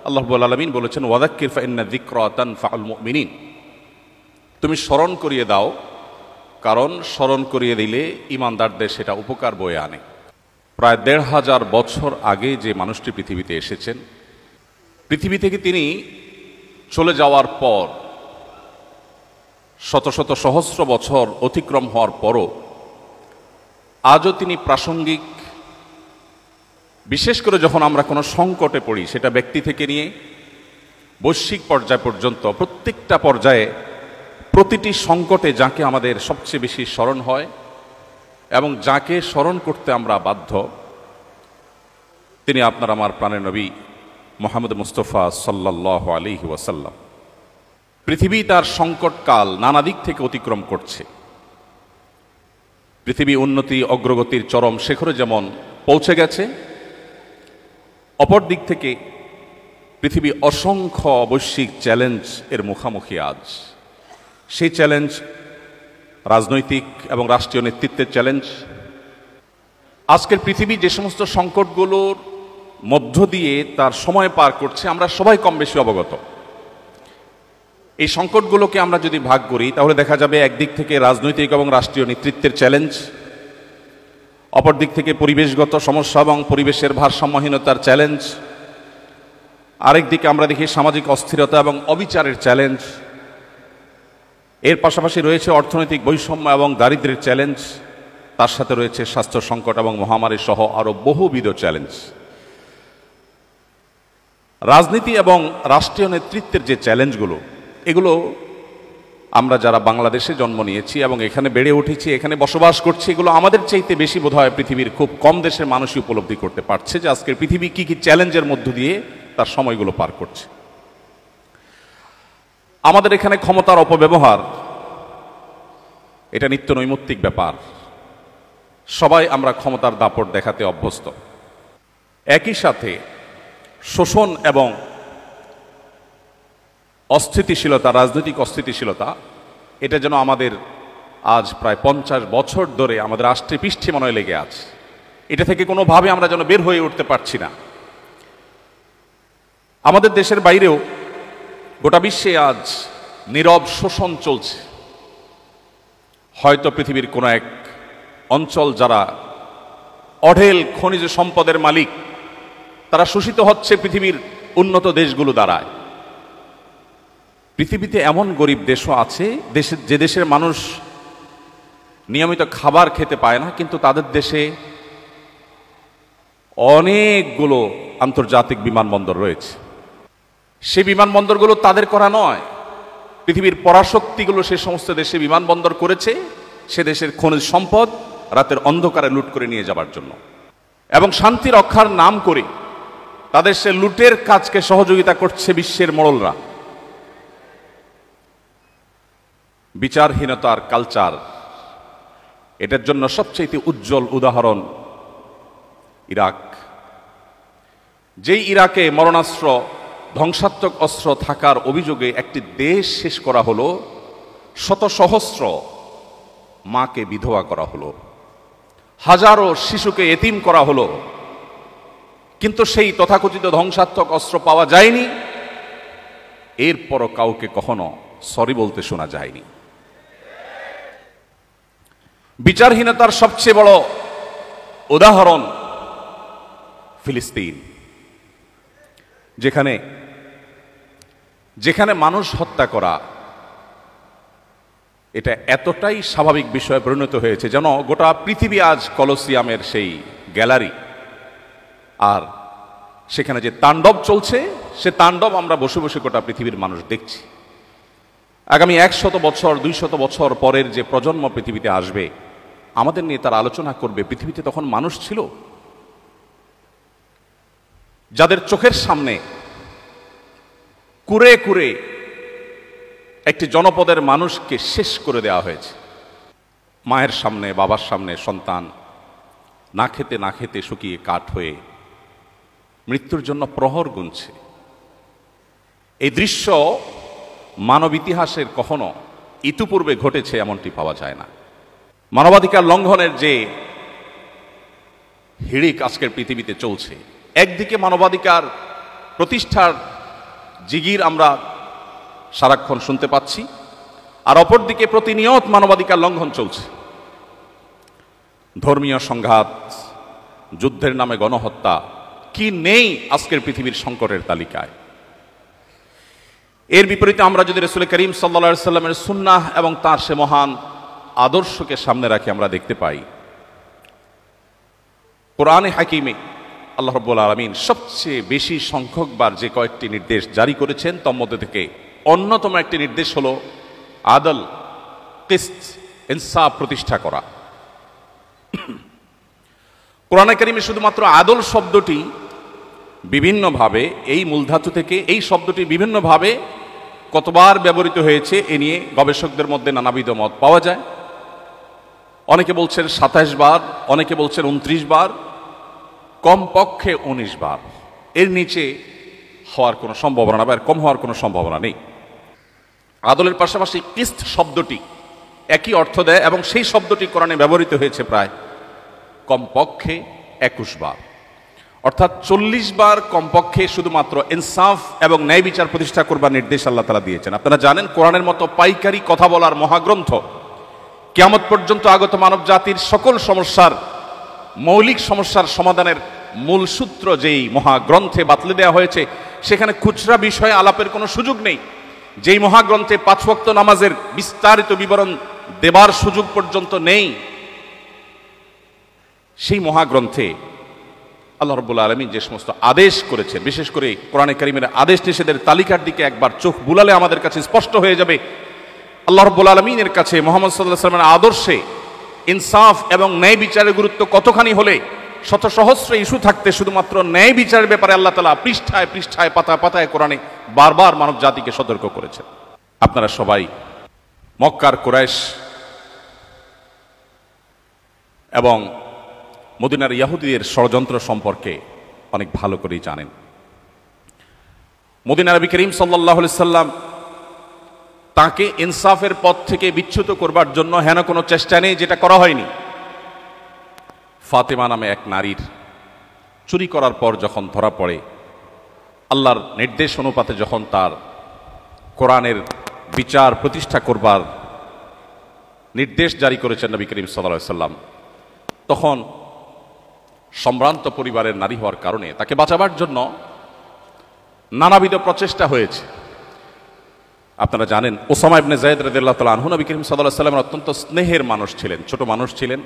আল্লাহ রাব্বুল আলামিন বলেছেন, ওয়াযাক্কির ফাইন্না যিকরা তানফাউল মুমিনিন, তুমি স্মরণ করিয়ে দাও, কারণ স্মরণ করিয়ে দিলে ঈমানদারদের সেটা উপকার বয়ে আনে। প্রায় ১৫০০ বছর আগে যে মানুষটি পৃথিবীতে এসেছেন, পৃথিবী থেকে তিনি চলে যাওয়ার পর শত শত সহস্র বছর অতিক্রম হওয়ার পরও আজও তিনি প্রাসঙ্গিক। বিশেষ করে যখন আমরা কোনো সংকটে পড়ি, সেটা ব্যক্তি থেকে নিয়ে বৈশ্বিক পর্যায় পর্যন্ত, প্রত্যেকটা পর্যায়ে প্রতিটি সংকটে যাকে আমাদের সবচেয়ে বেশি স্মরণ হয় এবং যাকে স্মরণ করতে আমরা বাধ্য, তিনি আপনার আমার প্রাণের নবী মুহাম্মদ মুস্তাফা সাল্লাল্লাহু আলাইহি ওয়াসাল্লাম। পৃথিবী তার সংকটকাল নানা দিক থেকে অতিক্রম করছে। পৃথিবী উন্নতি অগ্রগতির চরম শিখরে যেমন পৌঁছে গেছে, অপর দিক থেকে পৃথিবী অসংখ্য বৈশ্বিক চ্যালেঞ্জ এর মুখোমুখি আজ। সেই চ্যালেঞ্জ রাজনৈতিক এবং রাষ্ট্রীয় নেতৃত্বের চ্যালেঞ্জ। আজকের পৃথিবী যে সমস্ত সংকটগুলোর মধ্য দিয়ে তার সময় পার করছে, আমরা সবাই কম বেশি অবগত। এই সংকটগুলোকে আমরা যদি ভাগ করি, তাহলে দেখা যাবে একদিক থেকে রাজনৈতিক এবং রাষ্ট্রীয় নেতৃত্বের চ্যালেঞ্জ, অপর দিক থেকে পরিবেশগত সমস্যা এবং পরিবেশের ভারসাম্যহীনতার চ্যালেঞ্জ, আরেক দিকে আমরা দেখি সামাজিক অস্থিরতা এবং অবিচারের চ্যালেঞ্জ। এর পাশাপাশি রয়েছে অর্থনৈতিক বৈষম্য এবং দারিদ্র্যের চ্যালেঞ্জ, তার সাথে রয়েছে স্বাস্থ্য সংকট এবং মহামারী সহ আরও বহুবিধ চ্যালেঞ্জ। রাজনীতি এবং রাষ্ট্রীয় নেতৃত্বের যে চ্যালেঞ্জগুলো, এগুলো আমরা যারা বাংলাদেশে জন্ম নিয়েছি এবং এখানে বেড়ে উঠেছি, এখানে বসবাস করছি, এগুলো আমাদের চাইতে বেশি বোধহয় পৃথিবীর খুব কম দেশের মানুষই উপলব্ধি করতে পারছে যে আজকের পৃথিবী কি কি চ্যালেঞ্জের মধ্য দিয়ে তার সময়গুলো পার করছে। আমাদের এখানে ক্ষমতার অপব্যবহার এটা নিত্য নৈমিত্তিক ব্যাপার। সবাই আমরা ক্ষমতার দাপট দেখাতে অভ্যস্ত। একই সাথে শোষণ এবং অস্থিতিশীলতা, রাজনৈতিক অস্থিতিশীলতা, এটা যেন আমাদের আজ প্রায় 50 বছর ধরে আমাদের আষ্টে পৃষ্ঠে মনে লেগে আছে। এটা থেকে কোনোভাবে আমরা যেন বের হয়ে উঠতে পারছি না। আমাদের দেশের বাইরেও গোটা বিশ্বে আজ নীরব শোষণ চলছে। হয়তো পৃথিবীর কোনো এক অঞ্চল যারা অঢেল খনিজ সম্পদের মালিক, তারা শোষিত হচ্ছে পৃথিবীর উন্নত দেশগুলো দ্বারায়। পৃথিবীতে এমন গরিব দেশও আছে যে দেশের মানুষ নিয়মিত খাবার খেতে পায় না, কিন্তু তাদের দেশে অনেকগুলো আন্তর্জাতিক বিমানবন্দর রয়েছে। সেই বিমানবন্দরগুলো তাদের করা নয়, পৃথিবীর পরাশক্তিগুলো সে সমস্ত দেশে বিমানবন্দর করেছে সে দেশের খনিজ সম্পদ রাতের অন্ধকারে লুট করে নিয়ে যাবার জন্য, এবং শান্তি রক্ষার নাম করে তাদের সে লুটের কাজকে সহযোগিতা করছে বিশ্বের মোড়লরা। বিচারহীনতার কালচার, এটার জন্য সবচেয়ে উজ্জ্বল উদাহরণ ইরাক। যেই ইরাকে মরণাস্ত্র, ধ্বংসাত্মক অস্ত্র থাকার অভিযোগে একটি দেশ শেষ করা হলো, শত সহস্র মাকে বিধবা করা হলো, হাজারো শিশুকে এতিম করা হলো, কিন্তু সেই তথাকথিত ধ্বংসাত্মক অস্ত্র পাওয়া যায়নি। এরপরও কাউকে কখনো সরি বলতে শোনা যায়নি। বিচারহীনতার সবচেয়ে বড় উদাহরণ ফিলিস্তিন, যেখানে যেখানে মানুষ হত্যা করা এটা এতটাই স্বাভাবিক বিষয়ে পরিণত হয়েছে যেন গোটা পৃথিবী আজ কলোসিয়ামের সেই গ্যালারি, আর সেখানে যে তাণ্ডব চলছে সে তাণ্ডব আমরা বসে বসে গোটা পৃথিবীর মানুষ দেখছি। আগামী 100 বছর 200 বছর পরের যে প্রজন্ম পৃথিবীতে আসবে, আমাদের নিয়ে তারা আলোচনা করবে পৃথিবীতে তখন মানুষ ছিল যাদের চোখের সামনে কুরে কুরে একটি জনপদের মানুষকে শেষ করে দেওয়া হয়েছে। মায়ের সামনে, বাবার সামনে সন্তান না খেতে না খেতে শুকিয়ে কাঠ হয়ে মৃত্যুর জন্য প্রহর গুনছে। এই দৃশ্য মানব ইতিহাসের কখনো ইতিপূর্বে ঘটেছে এমনটি পাওয়া যায় না। মানবাধিকার লঙ্ঘনের যে হিড়িক আজকের পৃথিবীতে চলছে, একদিকে মানবাধিকার প্রতিষ্ঠার জিগির আমরা সারাক্ষণ শুনতে পাচ্ছি, আর অপরদিকে প্রতিনিয়ত মানবাধিকার লঙ্ঘন চলছে। ধর্মীয় সংঘাত, যুদ্ধের নামে গণহত্যা, কি নেই আজকের পৃথিবীর সংকটের তালিকায়। এর বিপরীতে আমরা যদি রাসূল করিম সাল্লাল্লাহু আলাইহি সাল্লামের সুন্নাহ এবং তার সে মহান আদর্শকে সামনে রাখি, আমরা দেখতে পাই কোরআনে হাকিমে আল্লাহ রাব্বুল আলামিন সবচেয়ে বেশি সংখ্যকবার যে কয়েকটি নির্দেশ জারি করেছেন, তার মধ্যে থেকে অন্যতম একটি নির্দেশ হলো আদল, কিসত, ইনসাফ প্রতিষ্ঠা করা। কোরআনে কারিমে শুধুমাত্র আদল শব্দটি বিভিন্নভাবে, এই মূলধাতু থেকে এই শব্দটি বিভিন্নভাবে কতবার ব্যবহৃত হয়েছে এ নিয়ে গবেষকদের মধ্যে নানাবিধ মত পাওয়া যায়। অনেকে বলছেন ২৭ বার, অনেকে বলছেন ২৯ বার, কমপক্ষে ১৯ বার। এর নিচে হওয়ার কোনো সম্ভাবনা বা কম হওয়ার কোনো সম্ভাবনা নেই। আদলের পাশাপাশি কিস্ত শব্দটি একই অর্থ দেয় এবং সেই শব্দটি কোরআনে ব্যবহৃত হয়েছে প্রায় কমপক্ষে ২১ বার, অর্থাৎ ৪০ বার কমপক্ষে শুধুমাত্র ইনসাফ এবং ন্যায় বিচার প্রতিষ্ঠা করবার নির্দেশ আল্লাহ তাআলা দিয়েছেন। আপনারা জানেন কোরআনের মতো পাইকারি কথা বলার মহাগ্রন্থ, কিয়ামত পর্যন্ত আগত মানব জাতির সকল সমস্যার, মৌলিক সমস্যার সমাধানের মূল সূত্র যেই মহাগ্রন্থে বাতলে দেওয়া হয়েছে, সেখানে খুচরা বিষয়ে আলাপের কোনো সুযোগ নেই। যেই মহাগ্রন্থে ৫ ওয়াক্ত নামাজের বিস্তারিত বিবরণ দেবার সুযোগ পর্যন্ত নেই, সেই মহাগ্রন্থে আল্লাহ রাব্বুল আলামিন যে সমস্ত আদেশ করেছেন, বিশেষ করে কোরআনে কারীমের আদেশ নিষেধের তালিকার দিকে একবার চোখ বুলালে আমাদের কাছে স্পষ্ট হয়ে যাবে আল্লাহ রাব্বুল আলামিনের কাছে মুহাম্মদ সাল্লাল্লাহু আলাইহি ওয়াসাল্লামের আদর্শে ইনসাফ এবং ন্যায় বিচারের গুরুত্ব কতখানি হলে শত সহস্র ইস্যু থাকতে শুধুমাত্র ন্যায় বিচারের ব্যাপারে আল্লাহ তাআলা পৃষ্ঠায় পৃষ্ঠায় পাতায় পাতায় কোরআনে বারবার মানব জাতিকে সতর্ক করেছেন। আপনারা সবাই মক্কার কুরাইশ এবং মদিনার ইহুদিদের ষড়যন্ত্র সম্পর্কে অনেক ভালো করেই জানেন। মদিনার নবী করিম সাল্লাল্লাহু আলাইহি সাল্লাম তাকে ইনসাফের পথ থেকে বিচ্যুত করবার জন্য হেন কোনো চেষ্টা নেই যেটা করা হয়নি। ফাতেমা নামে এক নারীর চুরি করার পর যখন ধরা পড়ে, আল্লাহর নির্দেশ অনুপাতে যখন তার কোরআনের বিচার প্রতিষ্ঠা করবার নির্দেশ জারি করেছেন নবী করিম সাল্লাল্লাহু আলাইহি সাল্লাম, তখন সম্ভ্রান্ত পরিবারের নারী হওয়ার কারণে তাকে বাঁচাবার জন্য নানাবিধ প্রচেষ্টা হয়েছে। আপনারা জানেন ওসামা ইবনে যায়েদ রাদিয়াল্লাহু তাআলা আনহু নবী করিম সাল্লাল্লাহু আলাইহি সাল্লামের অত্যন্ত স্নেহের মানুষ ছিলেন, ছোট মানুষ ছিলেন,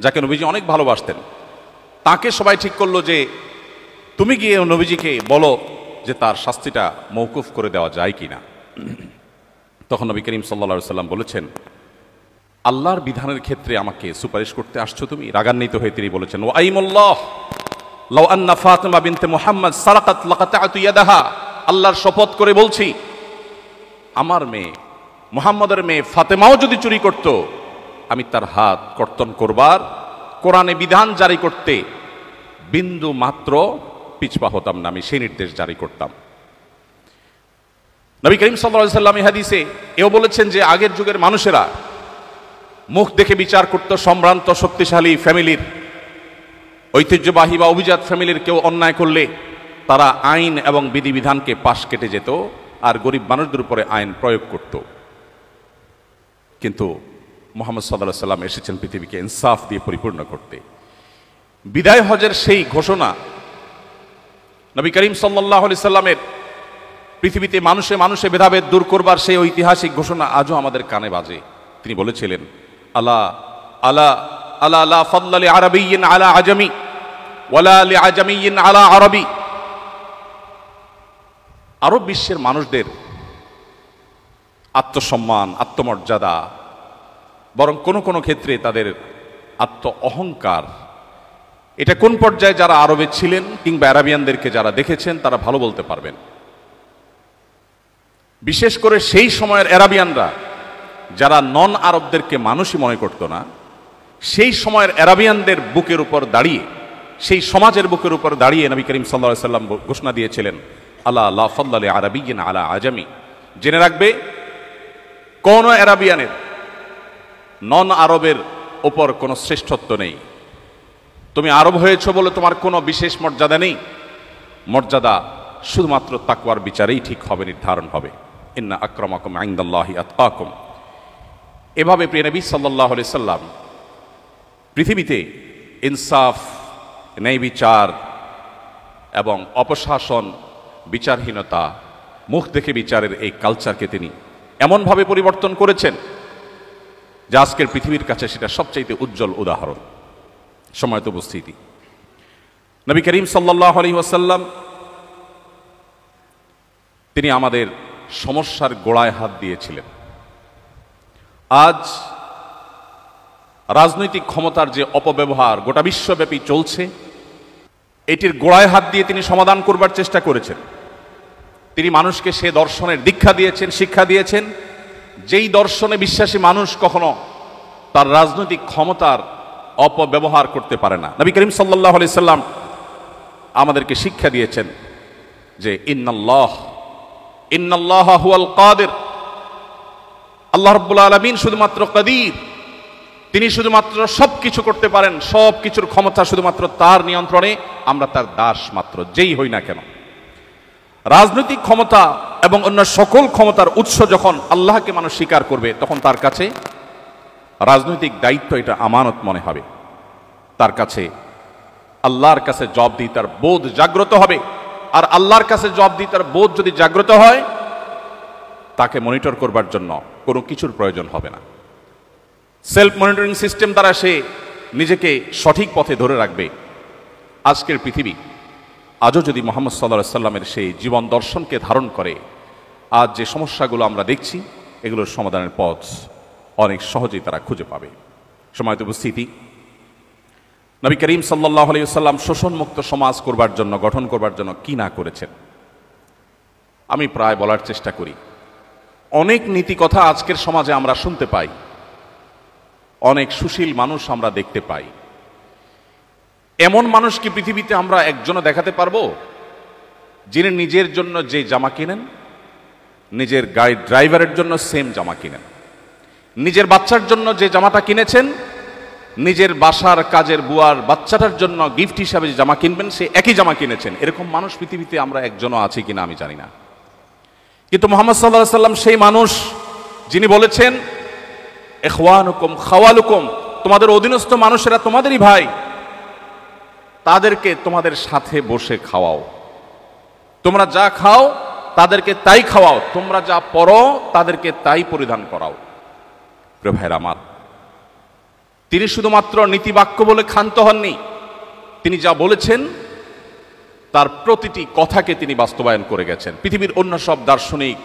যাকে নবীজি অনেক ভালোবাসতেন। তাকে সবাই ঠিক করলো যে তুমি গিয়ে নবীজিকে বলো যে তার শাস্তিটা মওকুফ করে দেওয়া যায় কিনা। তখন নবী করিম সাল্লাল্লাহু আলাইহি সাল্লাম বলেছেন, আল্লাহর বিধানের ক্ষেত্রে আমাকে সুপারিশ করতে আসছো তুমি? রাগান্বিত হয়ে তিনি বলেছেন, ওয়া আইমুল্লাহ লাউ আন্না ফাতিমা বিনতে মুহাম্মদ সারাকাত লাকাতাতু ইয়াদাহা, আল্লাহর শপথ করে বলছি আমার মেয়ে মুহাম্মদের মেয়ে ফাতেমাও যদি চুরি করত, আমি তার হাত কর্তন করবার, কোরআনে বিধান জারি করতে বিন্দু মাত্র পিছপা হতাম না, আমি সেই নির্দেশ জারি করতাম। নবী করিম সাল্লাল্লাহু আলাইহি সাল্লাম এই হাদিসে এও বলেছেন যে আগের যুগের মানুষেরা মুখ দেখে বিচার করত। সম্ভ্রান্ত শক্তিশালী ফ্যামিলির, ঐতিহ্যবাহী বা অভিজাত ফ্যামিলির কেউ অন্যায় করলে তারা আইন এবং বিধিবিধানকে পাশ কেটে যেত আর গরিব মানুষদের উপরে আইন প্রয়োগ করত। কিন্তু মুহাম্মদ সাল্লাল্লাহু আলাইহি সাল্লাম এসেছেন পৃথিবীকে ইনসাফ দিয়ে পরিপূর্ণ করতে। বিদায় হজের সেই ঘোষণা, নবী করিম সাল্লাল্লাহু আলাইহি সাল্লামের পৃথিবীতে মানুষে মানুষে ভেদাভেদ দূর করবার সেই ঐতিহাসিক ঘোষণা আজও আমাদের কানে বাজে। তিনি বলেছিলেন, আলা আলা আলা লা ফাদলা লি আরাবিয়্যিন আলা আজামি ওয়ালা লি আজামিয়্যিন আলা আরবি। আরব বিশ্বের মানুষদের আত্মসম্মান, আত্মমর্যাদা, বরং কোনো কোনো ক্ষেত্রে তাদের আত্ম অহংকার, এটা কোন পর্যায়ে যারা আরবে ছিলেন কিংবা আরাবিয়ানদেরকে যারা দেখেছেন তারা ভালো বলতে পারবেন। বিশেষ করে সেই সময়ের আরাবিয়ানরা যারা নন আরবদেরকে মানুষই মনে করত না, সেই সময়ের আরাবিয়ানদের বুকের উপর দাঁড়িয়ে, সেই সমাজের বুকের উপর দাঁড়িয়ে নবী করিম সাল্লাল্লাহু আলাইহি সাল্লাম ঘোষণা দিয়েছিলেন, আলা লা ফাদলা লি আরাবিয়্যিন আলা আজামি। জেনে রাখবে কোন আরাবিয়ানের নন আরবের ওপর কোনো শ্রেষ্ঠত্ব নেই। তুমি আরব হয়েছ বলে তোমার কোনো বিশেষ মর্যাদা নেই। মর্যাদা শুধুমাত্র তাকওয়ার বিচারেই ঠিক হবে, নির্ধারণ হবে। ইন্না আকরামাকুম ইনদাল্লাহি আতকাকুম। এভাবে প্রিয় নবী সাল্লাল্লাহু আলাইহি সাল্লাম পৃথিবীতে ইনসাফ, ন্যায় বিচার এবং অপশাসন, বিচারহীনতা, মুখ দেখে বিচারের এই কালচারকে তিনি এমনভাবে পরিবর্তন করেছেন যে আজকের পৃথিবীর কাছে সেটা সবচাইতে উজ্জ্বল উদাহরণ। সময়ত উপস্থিতি, নবী করিম সাল্লাল্লাহু আলাইহি ওয়াসাল্লাম তিনি আমাদের সমস্যার গোড়ায় হাত দিয়েছিলেন। আজ রাজনৈতিক ক্ষমতার যে অপব্যবহার গোটা বিশ্বব্যাপী চলছে, এটির গোড়ায় হাত দিয়ে তিনি সমাধান করবার চেষ্টা করেছেন। তিনি মানুষকে সে দর্শনের দীক্ষা দিয়েছেন, শিক্ষা দিয়েছেন, যেই দর্শনে বিশ্বাসী মানুষ কখনো তার রাজনৈতিক ক্ষমতার অপব্যবহার করতে পারে না। নবী করিম সাল্লাল্লাহু আলাইহি সাল্লাম আমাদেরকে শিক্ষা দিয়েছেন যে ইন্নাল্লাহ হুয়াল কাদির, আল্লাহ রাব্বুল আলামিন শুধুমাত্র কাদির, তিনি শুধুমাত্র সবকিছু করতে পারেন, সবকিছুর ক্ষমতা শুধুমাত্র তার নিয়ন্ত্রণে, আমরা তার দাস মাত্র, যেই হই না কেন। রাজনৈতিক ক্ষমতা এবং অন্য সকল ক্ষমতার উৎস যখন আল্লাহকে মানুষ স্বীকার করবে, তখন তার কাছে রাজনৈতিক দায়িত্ব এটা আমানত মনে হবে। তার কাছে আল্লাহর কাছে জবাবদিহিতার বোধ জাগ্রত হবে। আর আল্লাহর কাছে জবাবদিহিতার বোধ যদি জাগ্রত হয়, তাকে মনিটর করবার জন্য কোনো কিছুর প্রয়োজন হবে না। সেলফ মনিটরিং সিস্টেম দ্বারা সে নিজেকে সঠিক পথে ধরে রাখবে। আজকের পৃথিবী আজও যদি মুহাম্মদ সাল্লাল্লাহু আলাইহি সাল্লামের সেই জীবন দর্শনকে ধারণ করে, আজ যে সমস্যাগুলো আমরা দেখছি, এগুলোর সমাধানের পথ অনেক সহজেই তারা খুঁজে পাবে। সময়ত উপস্থিতি, নবী করিম সাল্লাল্লাহু আলাইহি ওয়াসাল্লাম শোষণমুক্ত সমাজ করবার জন্য, গঠন করবার জন্য কি না করেছেন, আমি প্রায় বলার চেষ্টা করি। অনেক নীতি কথা আজকের সমাজে আমরা শুনতে পাই, অনেক সুশীল মানুষ আমরা দেখতে পাই। এমন মানুষ কি পৃথিবীতে আমরা একজনও দেখাতে পারবো যিনি নিজের জন্য যে জামা কিনেন, নিজের গাড়ি ড্রাইভারের জন্য সেম জামা কিনেন, নিজের বাচ্চার জন্য যে জামাটা কিনেছেন, নিজের বাসার কাজের বুয়ার বাচ্চাটার জন্য গিফট হিসাবে যে জামা কিনবেন, সে একই জামা কিনেছেন? এরকম মানুষ পৃথিবীতে আমরা একজনও আছি কিনা আমি জানি না। কিন্তু মুহাম্মদ সাল্লাল্লাহু আলাইহি সাল্লাম সেই মানুষ যিনি বলেছেন, ইখওয়ানুকুম খাওয়ালুকুম, তোমাদের অধীনস্থ মানুষেরা তোমাদেরই ভাই, তাদেরকে তোমাদের সাথে বসে খাওয়াও, তোমরা যা খাও তাদেরকে তাই খাওয়াও, তোমরা যা পরো তাদেরকে তাই পরিধান করাও। প্রিয় ভাইরা আমার, তিনি শুধুমাত্র নীতিবাক্য বলে ক্ষান্ত হননি, তিনি যা বলেছেন তার প্রতিটি কথাকে তিনি বাস্তবায়ন করে গেছেন। পৃথিবীর অন্য সব দার্শনিক,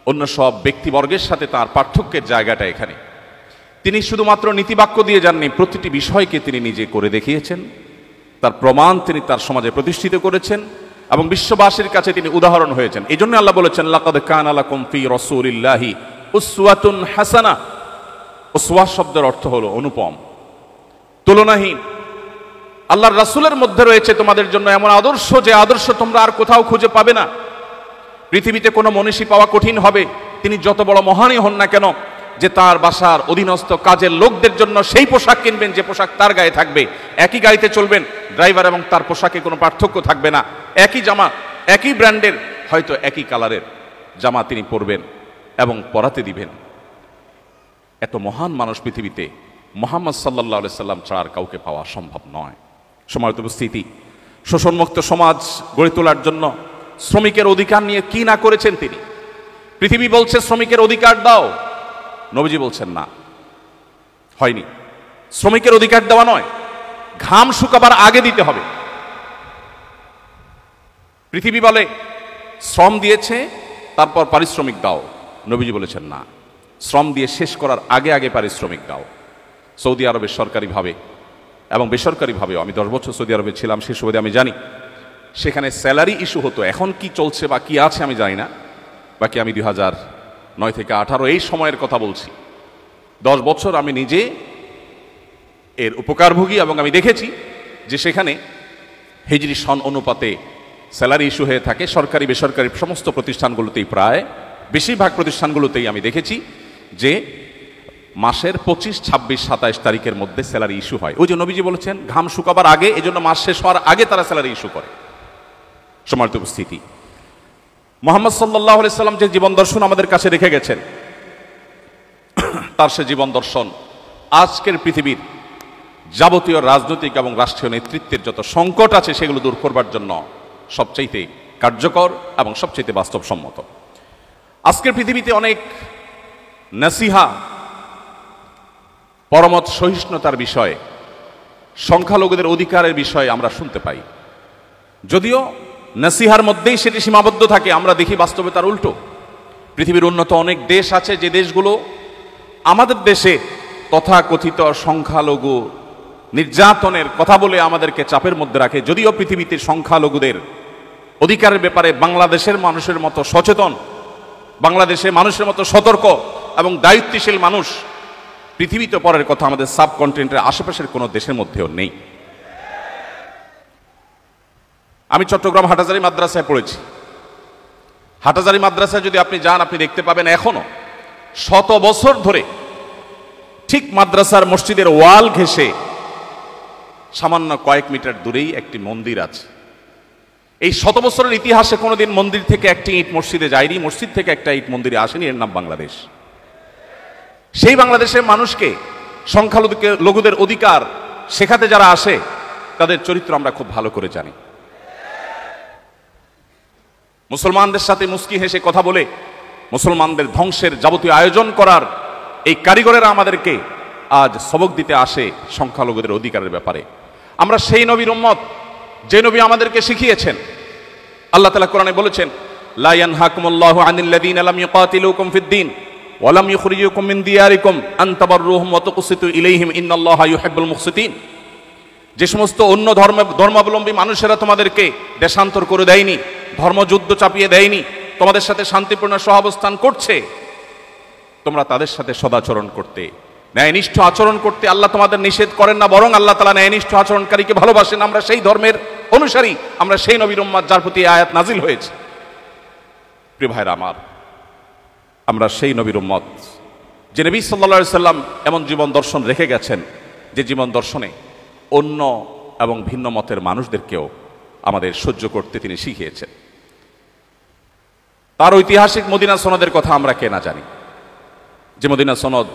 অন্য সব ব্যক্তিবর্গের সাথে তার পার্থক্যের জায়গাটা এখানে। তিনি শুধুমাত্র নীতিবাক্য দিয়ে যাননি, প্রতিটি বিষয়কে তিনি নিজে করে দেখিয়েছেন, তার প্রমাণ তিনি তার সমাজে প্রতিষ্ঠিত করেছেন এবং বিশ্ববাসীর কাছে তিনি উদাহরণ হয়েছেন। এই জন্য আল্লাহ বলেছেন, লাকাদ কানা লাকুম ফি রাসূলিল্লাহি উসওয়াতুন হাসানা। উসওয়া শব্দের অর্থ হলো অনুপম, তুলনাহীন। আল্লাহর রাসূলের মধ্যে রয়েছে তোমাদের জন্য এমন আদর্শ, যে আদর্শ তোমরা আর কোথাও খুঁজে পাবে না। পৃথিবীতে কোনো মনীষী পাওয়া কঠিন হবে, তিনি যত বড় মহানই হন না কেন, যে তার বাসার অধীনস্থ কাজের লোকদের জন্য সেই পোশাক কিনবেন যে পোশাক তার গায়ে থাকবে, একই গাড়িতে চলবেন, ড্রাইভার এবং তার পোশাকে কোনো পার্থক্য থাকবে না, একই জামা, একই ব্র্যান্ডের, হয়তো একই কালারের জামা তিনি পরবেন এবং পরাতে দিবেন। এত মহান মানুষ পৃথিবীতে মুহাম্মদ সাল্লাল্লাহু আলাইহি সাল্লাম ছাড়া আর কাউকে পাওয়া সম্ভব নয়। সম্মানিত উপস্থিতি, শোষণমুক্ত সমাজ গড়ে তোলার জন্য শ্রমিকের অধিকার নিয়ে কি না করেছেন তিনি। পৃথিবী বলছে শ্রমিকের অধিকার দাও, নবীজি বলছেন না, হয়নি। শ্রমিকের অধিকার দেওয়া নয়, ঘাম শুকাবার আগে দিতে হবে। পৃথিবী বলে শ্রম দিয়েছে তারপর পারিশ্রমিক দাও, নবীজি বলেছেন না, শ্রম দিয়ে শেষ করার আগে আগে পারিশ্রমিক দাও। সৌদি আরবের সরকারিভাবে এবং বেসরকারিভাবেও, আমি 10 বছর সৌদি আরবে ছিলাম, সে সুবাদে আমি জানি, সেখানে স্যালারি ইস্যু হতো। এখন কি চলছে বা কি আছে আমি জানি না, বাকি আমি 2009 থেকে 18 এই সময়ের কথা বলছি। 10 বছর আমি নিজে এর উপকারভোগী এবং আমি দেখেছি যে সেখানে হিজরি সন অনুপাতে স্যালারি ইস্যু হয়ে থাকে। সরকারি বেসরকারি সমস্ত প্রতিষ্ঠানগুলোতেই, প্রায় বেশিরভাগ প্রতিষ্ঠানগুলোতেই আমি দেখেছি যে মাসের 25, 26, 27 তারিখের মধ্যে স্যালারি ইস্যু হয়। ওই যে নবীজি বলেছেন ঘাম শুকাবার আগে, এই জন্য মাস শেষ হওয়ার আগে তারা স্যালারি ইস্যু করে। সম্মানিত উপস্থিতি, মুহাম্মদ সাল্লাল্লাহু আলাইহি সাল্লাম যে জীবন দর্শন আমাদের কাছে রেখে গেছেন, তার সে জীবন দর্শন আজকের পৃথিবীর যাবতীয় রাজনৈতিক এবং রাষ্ট্রীয় নেতৃত্বের যত সংকট আছে সেগুলো দূর করবার জন্য সবচাইতে কার্যকর এবং সবচাইতে বাস্তবসম্মত। আজকের পৃথিবীতে অনেক নসিহা, পরমত সহিষ্ণুতার বিষয়ে, সংখ্যালঘুদের অধিকারের বিষয়ে আমরা শুনতে পাই। যদিও নসিহার মধ্যেই সেটি সীমাবদ্ধ থাকে, আমরা দেখি বাস্তবে তার উল্টো। পৃথিবীর উন্নত অনেক দেশ আছে যে দেশগুলো আমাদের দেশে তথাকথিত সংখ্যালঘু নির্যাতনের কথা বলে আমাদেরকে চাপের মধ্যে রাখে। যদিও পৃথিবীতে সংখ্যালঘুদের অধিকারের ব্যাপারে বাংলাদেশের মানুষের মতো সচেতন, বাংলাদেশের মানুষের মতো সতর্ক এবং দায়িত্বশীল মানুষ পৃথিবীতে পরের কথা আমাদের সাবকন্টিনেন্টের আশেপাশের কোনো দেশের মধ্যেও নেই। আমি চট্টগ্রাম হাটাজারি মাদ্রাসায় পড়েছি। হাটাজারি মাদ্রাসায় যদি আপনি যান, আপনি দেখতে পাবেন এখনো শত বছর ধরে ঠিক মাদ্রাসার মসজিদের ওয়াল ঘেঁষে সামান্য কয়েক মিটার দূরেই একটি মন্দির আছে। এই শত বছরের ইতিহাসে কোনোদিন মন্দির থেকে একটি ইট মসজিদে যায়নি, মসজিদ থেকে একটা ইট মন্দিরে আসেনি। এর নাম বাংলাদেশ। সেই বাংলাদেশের মানুষকে সংখ্যালঘুদের অধিকার শেখাতে যারা আসে, তাদের চরিত্র আমরা খুব ভালো করে জানি। মুসলমানদের সাথে মুস্কি হেসে কথা বলে মুসলমানদের ধ্বংসের যাবতীয় আয়োজন করার এই কারিগরেরা আমাদেরকে আজ সবক দিতে আসে সংখ্যালঘুদের অধিকারের ব্যাপারে। আমরা সেই নবীর উম্মত যে নবী আমাদেরকে শিখিয়েছেন। আল্লাহ তাআলা কোরআনে বলেছেন, লা ইয়ানহাকুমুল্লাহু আনিল্লাযীনা লাম ইউকাতিলুকুম ফিদ-দীন ওয়া লাম ইখরিজুকুম মিন দিয়ারিকুম আন তাবাররুহুম ওয়া তুকসিতু ইলাইহিম ইন্নাল্লাহা ইউহিব্বুল মুকসিতিন। যে সমস্ত অন্য ধর্মাবলম্বী মানুষেরা তোমাদেরকে দেশান্তর করে দেয়নি, ধর্মযুদ্ধ চাপিয়ে দেয়নি, তোমাদের সাথে শান্তিপূর্ণ সহাবস্থান করছে, তোমরা তাদের সাথে সদাচরণ করতে, ন্যায়নিষ্ঠ আচরণ করতে আল্লাহ তোমাদের নিষেধ করেন না, বরং আল্লাহ তাআলা ন্যায়নিষ্ঠ আচরণকারীকে ভালোবাসেন। আমরা সেই ধর্মের অনুসারী, আমরা সেই নবীর উম্মত যার প্রতি আয়াত নাজিল হয়েছে। প্রিয় ভাইরা আমার, আমরা সেই নবীর উম্মত যে নবী সাল্লাল্লাহু আলাইহি সাল্লাম এমন জীবন দর্শন রেখে গেছেন, যে জীবন দর্শনে অন্য এবং ভিন্ন মতের মানুষদেরকেও আমাদের সহ্য করতে তিনি শিখিয়েছেন। তার ঐতিহাসিক মদিনা সনদের কথা আমরা কে না জানি, যে মদিনা সনদ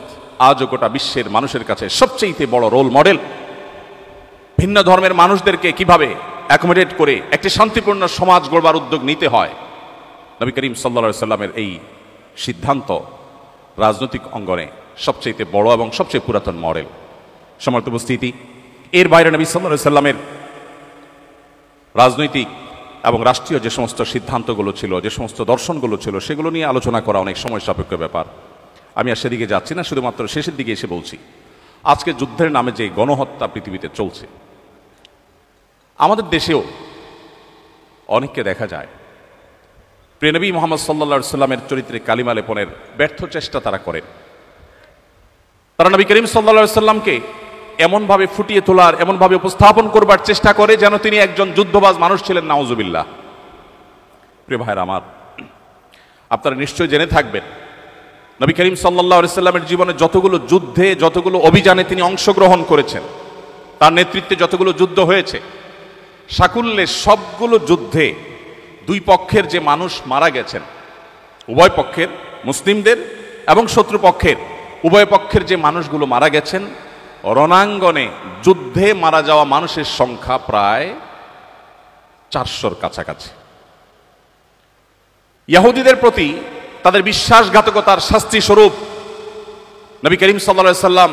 আজও গোটা বিশ্বের মানুষের কাছে সবচেয়ে বড় রোল মডেল। ভিন্ন ধর্মের মানুষদেরকে কিভাবে অ্যাকোমোডেট করে একটি শান্তিপূর্ণ সমাজ গড়বার উদ্যোগ নিতে হয়, নবী করিম সাল্লাল্লাহু আলাইহি সাল্লামের এই সিদ্ধান্ত রাজনৈতিক অঙ্গনে সবচেয়ে বড় এবং সবচেয়ে পুরাতন মডেল। সম্মানিত উপস্থিতি, এর বাইরে নবী সাল্লাল্লাহু আলাইহি সাল্লামের রাজনৈতিক এবং রাষ্ট্রীয় যে সমস্ত সিদ্ধান্তগুলো ছিল, যে সমস্ত দর্শনগুলো ছিল, সেগুলো নিয়ে আলোচনা করা অনেক সময় সাপেক্ষ ব্যাপার। আমি আর সেদিকে যাচ্ছি না, শুধুমাত্র শেষের দিকে এসে বলছি, আজকে যুদ্ধের নামে যে গণহত্যা পৃথিবীতে চলছে, আমাদের দেশেও অনেককে দেখা যায় প্রিয় নবী মুহাম্মদ সাল্লাল্লাহু আলাইহি সাল্লামের চরিত্রে কালিমা লেপনের ব্যর্থ চেষ্টা তারা করেন। তারা নবী করিম সাল্লাল্লাহু আলাইহি সাল্লামকে এমনভাবে ফুটিয়ে তোলার, এমনভাবে উপস্থাপন করবার চেষ্টা করে যেন তিনি একজন যুদ্ধবাজ মানুষ ছিলেন। নাউজুবিল্লাহ। প্রিয় ভাইরা আমার, আপনারা নিশ্চয়ই জেনে থাকবেন, নবী করিম সাল্লাল্লাহু আলাইহি সাল্লামের জীবনে যতগুলো যুদ্ধে, যতগুলো অভিযানে তিনি অংশগ্রহণ করেছেন, তার নেতৃত্বে যতগুলো যুদ্ধ হয়েছে, সাকুল্যে সবগুলো যুদ্ধে দুই পক্ষের যে মানুষ মারা গেছেন, উভয় পক্ষের, মুসলিমদের এবং শত্রুপক্ষের উভয় পক্ষের যে মানুষগুলো মারা গেছেন, রণাঙ্গনে যুদ্ধে মারা যাওয়া মানুষের সংখ্যা প্রায় 400-র কাছাকাছি। ইহুদিদের প্রতি তাদের বিশ্বাসঘাতকতার শাস্তি স্বরূপ নবী করিম সাল্লাল্লাহু আলাইহি সাল্লাম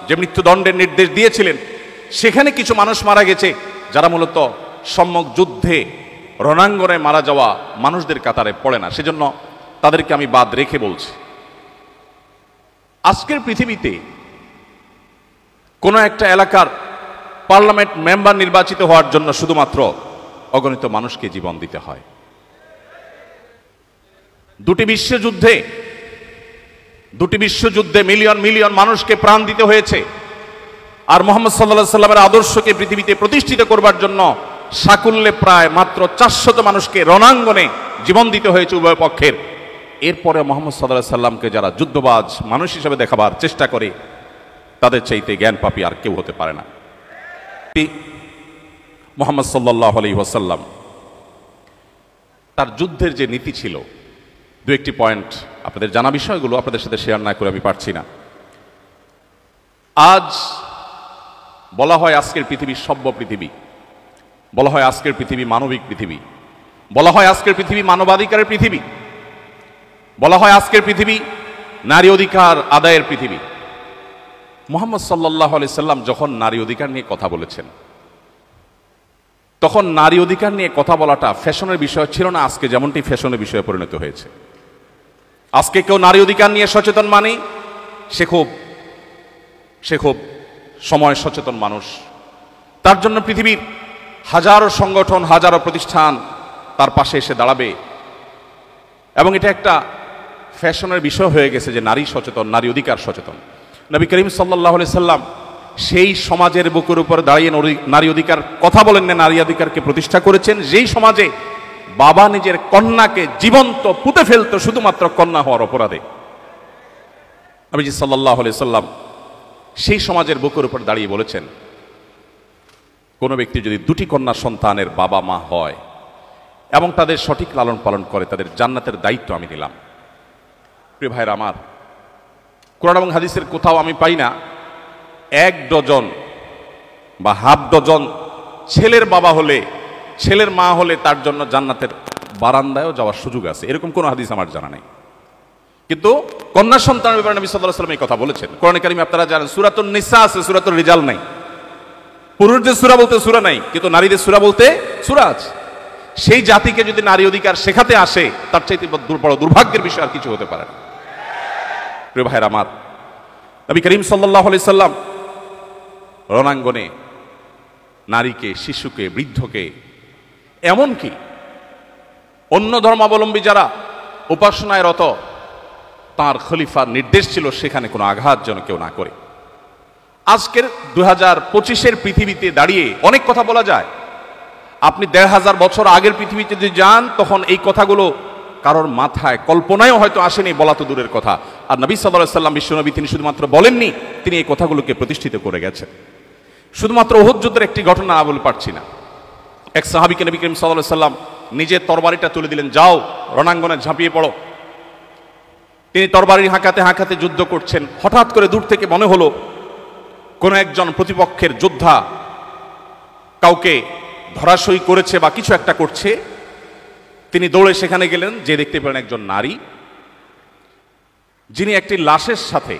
যে মৃত্যুদণ্ডের নির্দেশ দিয়েছিলেন, সেখানে কিছু মানুষ মারা গেছে যারা মূলত সম্মুখ যুদ্ধে রণাঙ্গনে মারা যাওয়া মানুষদের কাতারে পড়ে না। সেজন্য তাদেরকে আমি বাদ রেখে বলছি। আজকের পৃথিবীতে কোনো একটা এলাকার পার্লামেন্ট মেম্বার নির্বাচিত হওয়ার জন্য শুধুমাত্র অগণিত মানুষকে জীবন দিতে হয়। দুটি বিশ্বযুদ্ধে মিলিয়ন মিলিয়ন মানুষকে প্রাণ দিতে হয়েছে। আর মুহাম্মদ সাল্লাল্লাহু আলাইহি সাল্লামের আদর্শকে পৃথিবীতে প্রতিষ্ঠিত করবার জন্য সাকুল্যে প্রায় মাত্র 400 মানুষকে রণাঙ্গনে জীবন দিতে হয়েছে উভয় পক্ষের। এরপরে মুহাম্মদ সাল্লাল্লাহু আলাইহি সাল্লামকে যারা যুদ্ধবাজ মানুষ হিসেবে দেখাবার চেষ্টা করে, তাদের চাইতে জ্ঞান পাপী আর কেউ হতে পারে না। মুহাম্মদ সাল্লাল্লাহু আলাইহি ওয়াসাল্লাম তার যুদ্ধের যে নীতি ছিল, দু একটি পয়েন্ট আপনাদের জানা বিষয়গুলো আপনাদের সাথে শেয়ার না করে আমি পারছি না। আজ বলা হয় আজকের পৃথিবী সভ্য পৃথিবী, বলা হয় আজকের পৃথিবী মানবিক পৃথিবী, বলা হয় আজকের পৃথিবী মানবাধিকারের পৃথিবী, বলা হয় আজকের পৃথিবী নারী অধিকার আদায়ের পৃথিবী। মুহাম্মদ সাল্লাল্লাহু আলাইহি সাল্লাম যখন নারী অধিকার নিয়ে কথা বলেছেন, তখন নারী অধিকার নিয়ে কথা বলাটা ফ্যাশনের বিষয় ছিল না, আজকে যেমনটি ফ্যাশনের বিষয়ে পরিণত হয়েছে। আজকে কেউ নারী অধিকার নিয়ে সচেতন মানে সে খুব সময় সচেতন মানুষ। তার জন্য পৃথিবীর হাজারো সংগঠন, হাজারো প্রতিষ্ঠান তার পাশে এসে দাঁড়াবে, এবং এটা একটা ফ্যাশনের বিষয় হয়ে গেছে যে নারী সচেতন, নারী অধিকার সচেতন। নবী করিম সাল্লাল্লাহু আলাইহি সাল্লাম সেই সমাজের বুকের উপর দাঁড়িয়ে নারী অধিকার কথা বলেন না, নারী অধিকারকে প্রতিষ্ঠা করেছেন যেই সমাজে বাবা নিজের কন্যাকে জীবন্ত পুঁতে ফেলত শুধুমাত্র কন্যা হওয়ার অপরাধে। নবীজি সাল্লাল্লাহু আলাইহি সাল্লাম সেই সমাজের বুকের উপর দাঁড়িয়ে বলেছেন, কোনো ব্যক্তি যদি দুটি কন্যা সন্তানের বাবা মা হয় এবং তাদের সঠিক লালন পালন করে, তাদের জান্নাতের দায়িত্ব আমি নিলাম। প্রিয় ভাইরা আমার, কোরআন এবং হাদিসের কোথাও আমি পাই না 1 ডজন বা হাফ ডজন ছেলের বাবা হলে, ছেলের মা হলে তার জন্য জান্নাতের বারান্দায়ও যাওয়ার সুযোগ আছে, এরকম কোনো হাদিস আমার জানা নেই। কিন্তু কন্যা সন্তানের ব্যাপারে নবী সাল্লাল্লাহু আলাইহি সাল্লাম এই কথা বলেছেন। কোরআনে কারিমে আপনারা জানেন সূরাতুন নিসা আছে, সূরাতুর রিজাল নাই। পুরুষদের সূরা বলতে সূরা নাই, কিন্তু নারীদের সূরা বলতে সূরা আছে। সেই জাতিকে যদি নারী অধিকার শেখাতে আসে, তার চাইতে বড় দুর্ভাগ্যের বিষয় আর কিছু হতে পারে না। প্রিয় ভাইরা আমার, নবী করিম সাল্লাল্লাহু আলাইহি সাল্লাম রণাঙ্গনে নারীকে, শিশুকে, বৃদ্ধকে, এমনকি অন্য ধর্মাবলম্বী যারা উপাসনায় রত, তার খলিফার নির্দেশ ছিল সেখানে কোনো আঘাত যেন কেউ না করে। আজকের 2025-এর পৃথিবীতে দাঁড়িয়ে অনেক কথা বলা যায়। আপনি 1500 বছর আগের পৃথিবীতে যদি যান, তখন এই কথাগুলো কারোর মাথায় কল্পনায়ও হয়তো আসেনি, বলা তো দূরের কথা। আর নবী সাল্লাল্লাহু আলাইহি সাল্লাম, বিশ্বনবী, তিনি শুধুমাত্র বলেননি, তিনি এই কথাগুলোকে প্রতিষ্ঠিত করে গেছেন। শুধুমাত্র উহুদ যুদ্ধের একটি ঘটনা না বলে পারছি না। এক সাহাবীকে নবী করিম সাল্লাল্লাহু আলাইহি সাল্লাম নিজের তরবারিটা তুলে দিলেন, যাও রণাঙ্গনে ঝাঁপিয়ে পড়ো। তিনি তরবারি হাঁকাতে হাঁকাতে যুদ্ধ করছেন। হঠাৎ করে দূর থেকে মনে হলো কোন একজন প্রতিপক্ষের যোদ্ধা কাউকে ধরাশয়ী করেছে বা কিছু একটা করছে। তিনি দৌড়ে সেখানে গেলেন, যে দেখতে পেলেন একজন নারী, যিনি একটি লাশের সাথে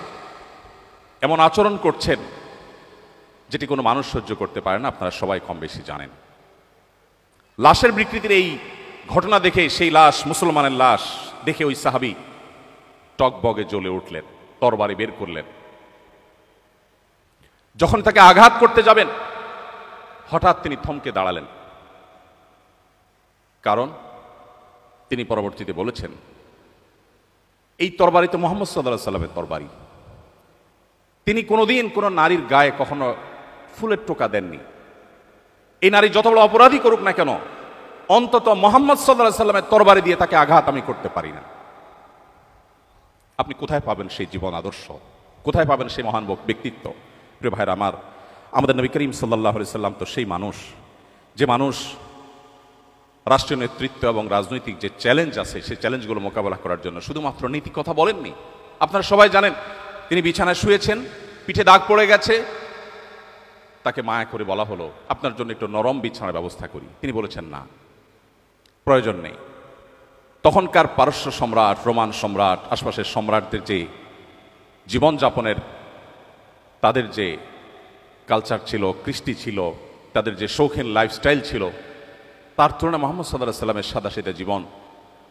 এমন আচরণ করছেন যেটি কোনো মানুষ সহ্য করতে পারে না। আপনারা সবাই কম বেশি জানেন। লাশের বিকৃতির এই ঘটনা দেখে, সেই লাশ মুসলমানের লাশ দেখে ওই সাহাবী টকবগে জ্বলে উঠলেন, তরবারি বের করলেন। যখন তাকে আঘাত করতে যাবেন, হঠাৎ তিনি থমকে দাঁড়ালেন, কারণ তিনি পরবর্তীতে বলেছেন, এই তরবারি তো মুহাম্মদ সাল্লাল্লাহু আলাইহি সাল্লামের তরবারি। তিনি কোনোদিন কোনো নারীর গায়ে কখনো ফুলের টোকা দেননি। এই নারী যত বড় অপরাধী করুক না কেন, অন্তত মুহাম্মদ সাল্লাল্লাহু আলাইহি সাল্লামের তরবারি দিয়ে তাকে আঘাত আমি করতে পারি না। আপনি কোথায় পাবেন সেই জীবন আদর্শ? কোথায় পাবেন সেই মহান ব্যক্তিত্ব? প্রিয় ভাইরা আমার, আমাদের নবী করিম সাল্লাল্লাহু আলাইহি সাল্লাম তো সেই মানুষ, যে মানুষ রাষ্ট্রীয় নেতৃত্ব এবং রাজনৈতিক যে চ্যালেঞ্জ আছে, সেই চ্যালেঞ্জগুলো মোকাবেলা করার জন্য শুধুমাত্র নীতি কথা বলেননি। আপনারা সবাই জানেন, তিনি বিছানায় শুয়েছেন, পিঠে দাগ পড়ে গেছে, তাকে মায়া করে বলা হলো, আপনার জন্য একটু নরম বিছানার ব্যবস্থা করি। তিনি বলেছেন, না, প্রয়োজন নেই। তখনকার পারস্য সম্রাট, রোমান সম্রাট, আশপাশের সম্রাটদের যে জীবনযাপনের, তাদের যে কালচার ছিল, কৃষ্টি ছিল, তাদের যে শৌখিন লাইফস্টাইল ছিল, তার তুলনায় মুহাম্মদ সাল্লাল্লাহু আলাইহি সাল্লামের সাদাসিধা জীবন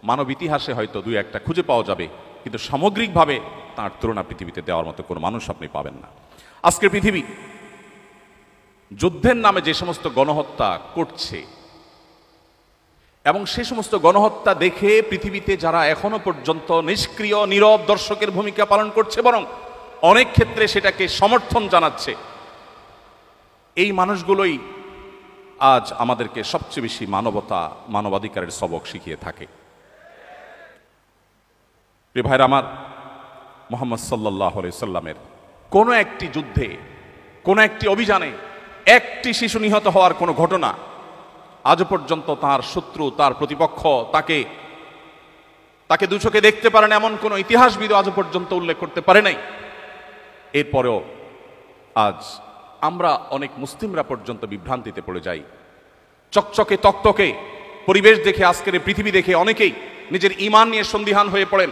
মানব ইতিহাসে হয়তো 2-1টা খুঁজে পাওয়া যাবে, কিন্তু সামগ্রিকভাবে তার তুলনা পৃথিবীতে দেওয়ার মতো কোনো মানুষ আপনি পাবেন না। আজকের পৃথিবী যুদ্ধের নামে যে সমস্ত গণহত্যা করছে, এবং সে সমস্ত গণহত্যা দেখে পৃথিবীতে যারা এখনো পর্যন্ত নিষ্ক্রিয়, নীরব দর্শকের ভূমিকা পালন করছে, বরং অনেক ক্ষেত্রে সেটাকে সমর্থন জানাচ্ছে, এই মানুষগুলোই আজ আমাদেরকে সবচেয়ে বেশি মানবতা, মানবাধিকারের সবক শিখিয়ে থাকে। প্রিয় ভাইরা আমার, মুহাম্মদ সাল্লাল্লাহু আলাইহি সাল্লামের কোনো একটি যুদ্ধে, কোনো একটি অভিযানে একটি শিশু নিহত হওয়ার কোনো ঘটনা আজও পর্যন্ত তার শত্রু, তার প্রতিপক্ষ তাকে দু চোখে দেখতে পারেন এমন কোন ইতিহাসবিদ আজও পর্যন্ত উল্লেখ করতে পারে নাই। এরপরেও আজ আমরা অনেক মুসলিমরা পর্যন্ত বিভ্রান্তিতে পড়ে যাই। চকচকে তকতকে পরিবেশ দেখে, আজকের এই পৃথিবী দেখে অনেকেই নিজের ঈমান নিয়ে সন্দিহান হয়ে পড়েন।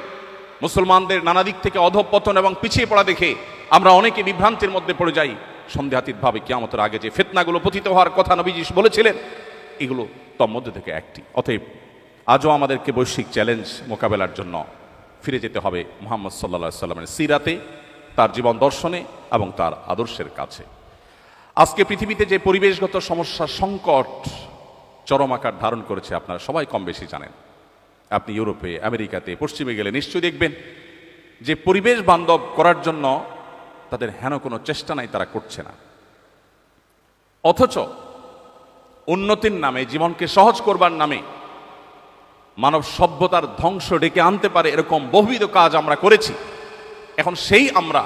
মুসলমানদের নানা দিক থেকে অধঃপতন এবং পিছিয়ে পড়া দেখে আমরা অনেকে বিভ্রান্তির মধ্যে পড়ে যাই। সন্দেহাতীতভাবে কিয়ামতের আগে যে ফিতনাগুলো পতিত হওয়ার কথা নবীজি বলেছিলেন, এগুলো তার মধ্যে থেকে একটি। অতএব আজও আমাদেরকে বৈশ্বিক চ্যালেঞ্জ মোকাবেলার জন্য ফিরে যেতে হবে মুহাম্মদ সাল্লাল্লাহু আলাইহি সাল্লামের সিরাতে, তার জীবন দর্শনে এবং তার আদর্শের কাছে। আজকে পৃথিবীতে যে পরিবেশগত সমস্যা, সংকট চরম আকার ধারণ করেছে আপনারা সবাই কম বেশি জানেন। আপনি ইউরোপে, আমেরিকাতে, পশ্চিমে গেলে নিশ্চয়ই দেখবেন যে পরিবেশ বান্ধব করার জন্য তাদের হেন কোনো চেষ্টা নাই, তারা করছে না। অথচ উন্নতির নামে, জীবনকে সহজ করবার নামে মানব সভ্যতার ধ্বংস ডেকে আনতে পারে এরকম বহুবিধ কাজ আমরা করেছি। এখন সেই আমরা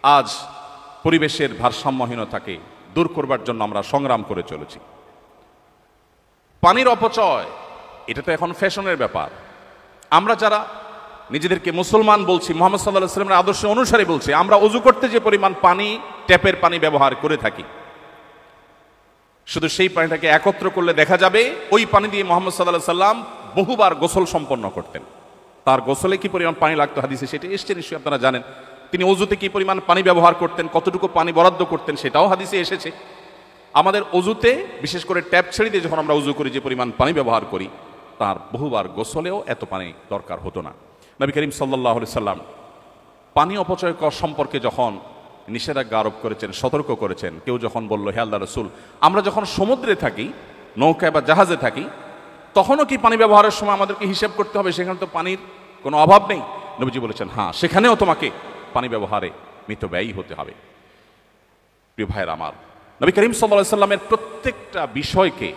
আজ পরিবেশের ভারসাম্যহীনতাকে দূর করবার জন্য আমরা সংগ্রাম করে চলেছি। পানির অপচয়, এটা তো এখন ফ্যাশনের ব্যাপার। আমরা যারা নিজেদেরকে মুসলমান বলছি, মুহাম্মদ সাল্লাল্লাহু আলাইহি ওয়াসাল্লামের আদর্শ অনুসারে বলছি, আমরা ওযু করতে যে পরিমাণ পানি, ট্যাপের পানি ব্যবহার করে থাকি, শুধু সেই পানিটাকে একত্র করলে দেখা যাবে ওই পানি দিয়ে মুহাম্মদ সাল্লাল্লাহু আলাইহি ওয়াসাল্লাম বহুবার গোসল সম্পন্ন করতেন। তার গোসলে কি পরিমাণ পানি লাগতো হাদিসে সেটা এসেছে, নিশ্চয়ই আপনারা জানেন। তিনি ওযুতে কি পরিমাণ পানি ব্যবহার করতেন, কতটুকু পানি বরাদ্দ করতেন, সেটাও হাদিসে এসেছে। আমাদের ওযুতে, বিশেষ করে ট্যাপ ছেড়ে দিয়ে যখন আমরা ওযু করি যে পরিমাণ পানি ব্যবহার করি, তার বহুবার গোসলেও এত পানি দরকার হতো না। নবী করিম সাল্লাল্লাহু আলাইহি সাল্লাম পানি অপচয় সম্পর্কে যখন নিষেধাজ্ঞা আরোপ করেছেন, সতর্ক করেছেন, কেউ যখন বলল, হে আল্লাহর রাসূল, আমরা যখন সমুদ্রে থাকি, নৌকায় বা জাহাজে থাকি, তখনও কি পানি ব্যবহারের সময় আমাদেরকে হিসাব করতে হবে? সেখানে তো পানির কোনো অভাব নেই। নবীজি বলেছেন, হ্যাঁ, সেখানেও তোমাকে পানি ব্যবহারে মিতব্যয়ী হতে হবে। প্রিয় ভাইয়ের আমার, নবী করিম সাল্লাল্লাহু আলাইহি সাল্লামের প্রত্যেকটা বিষয়কে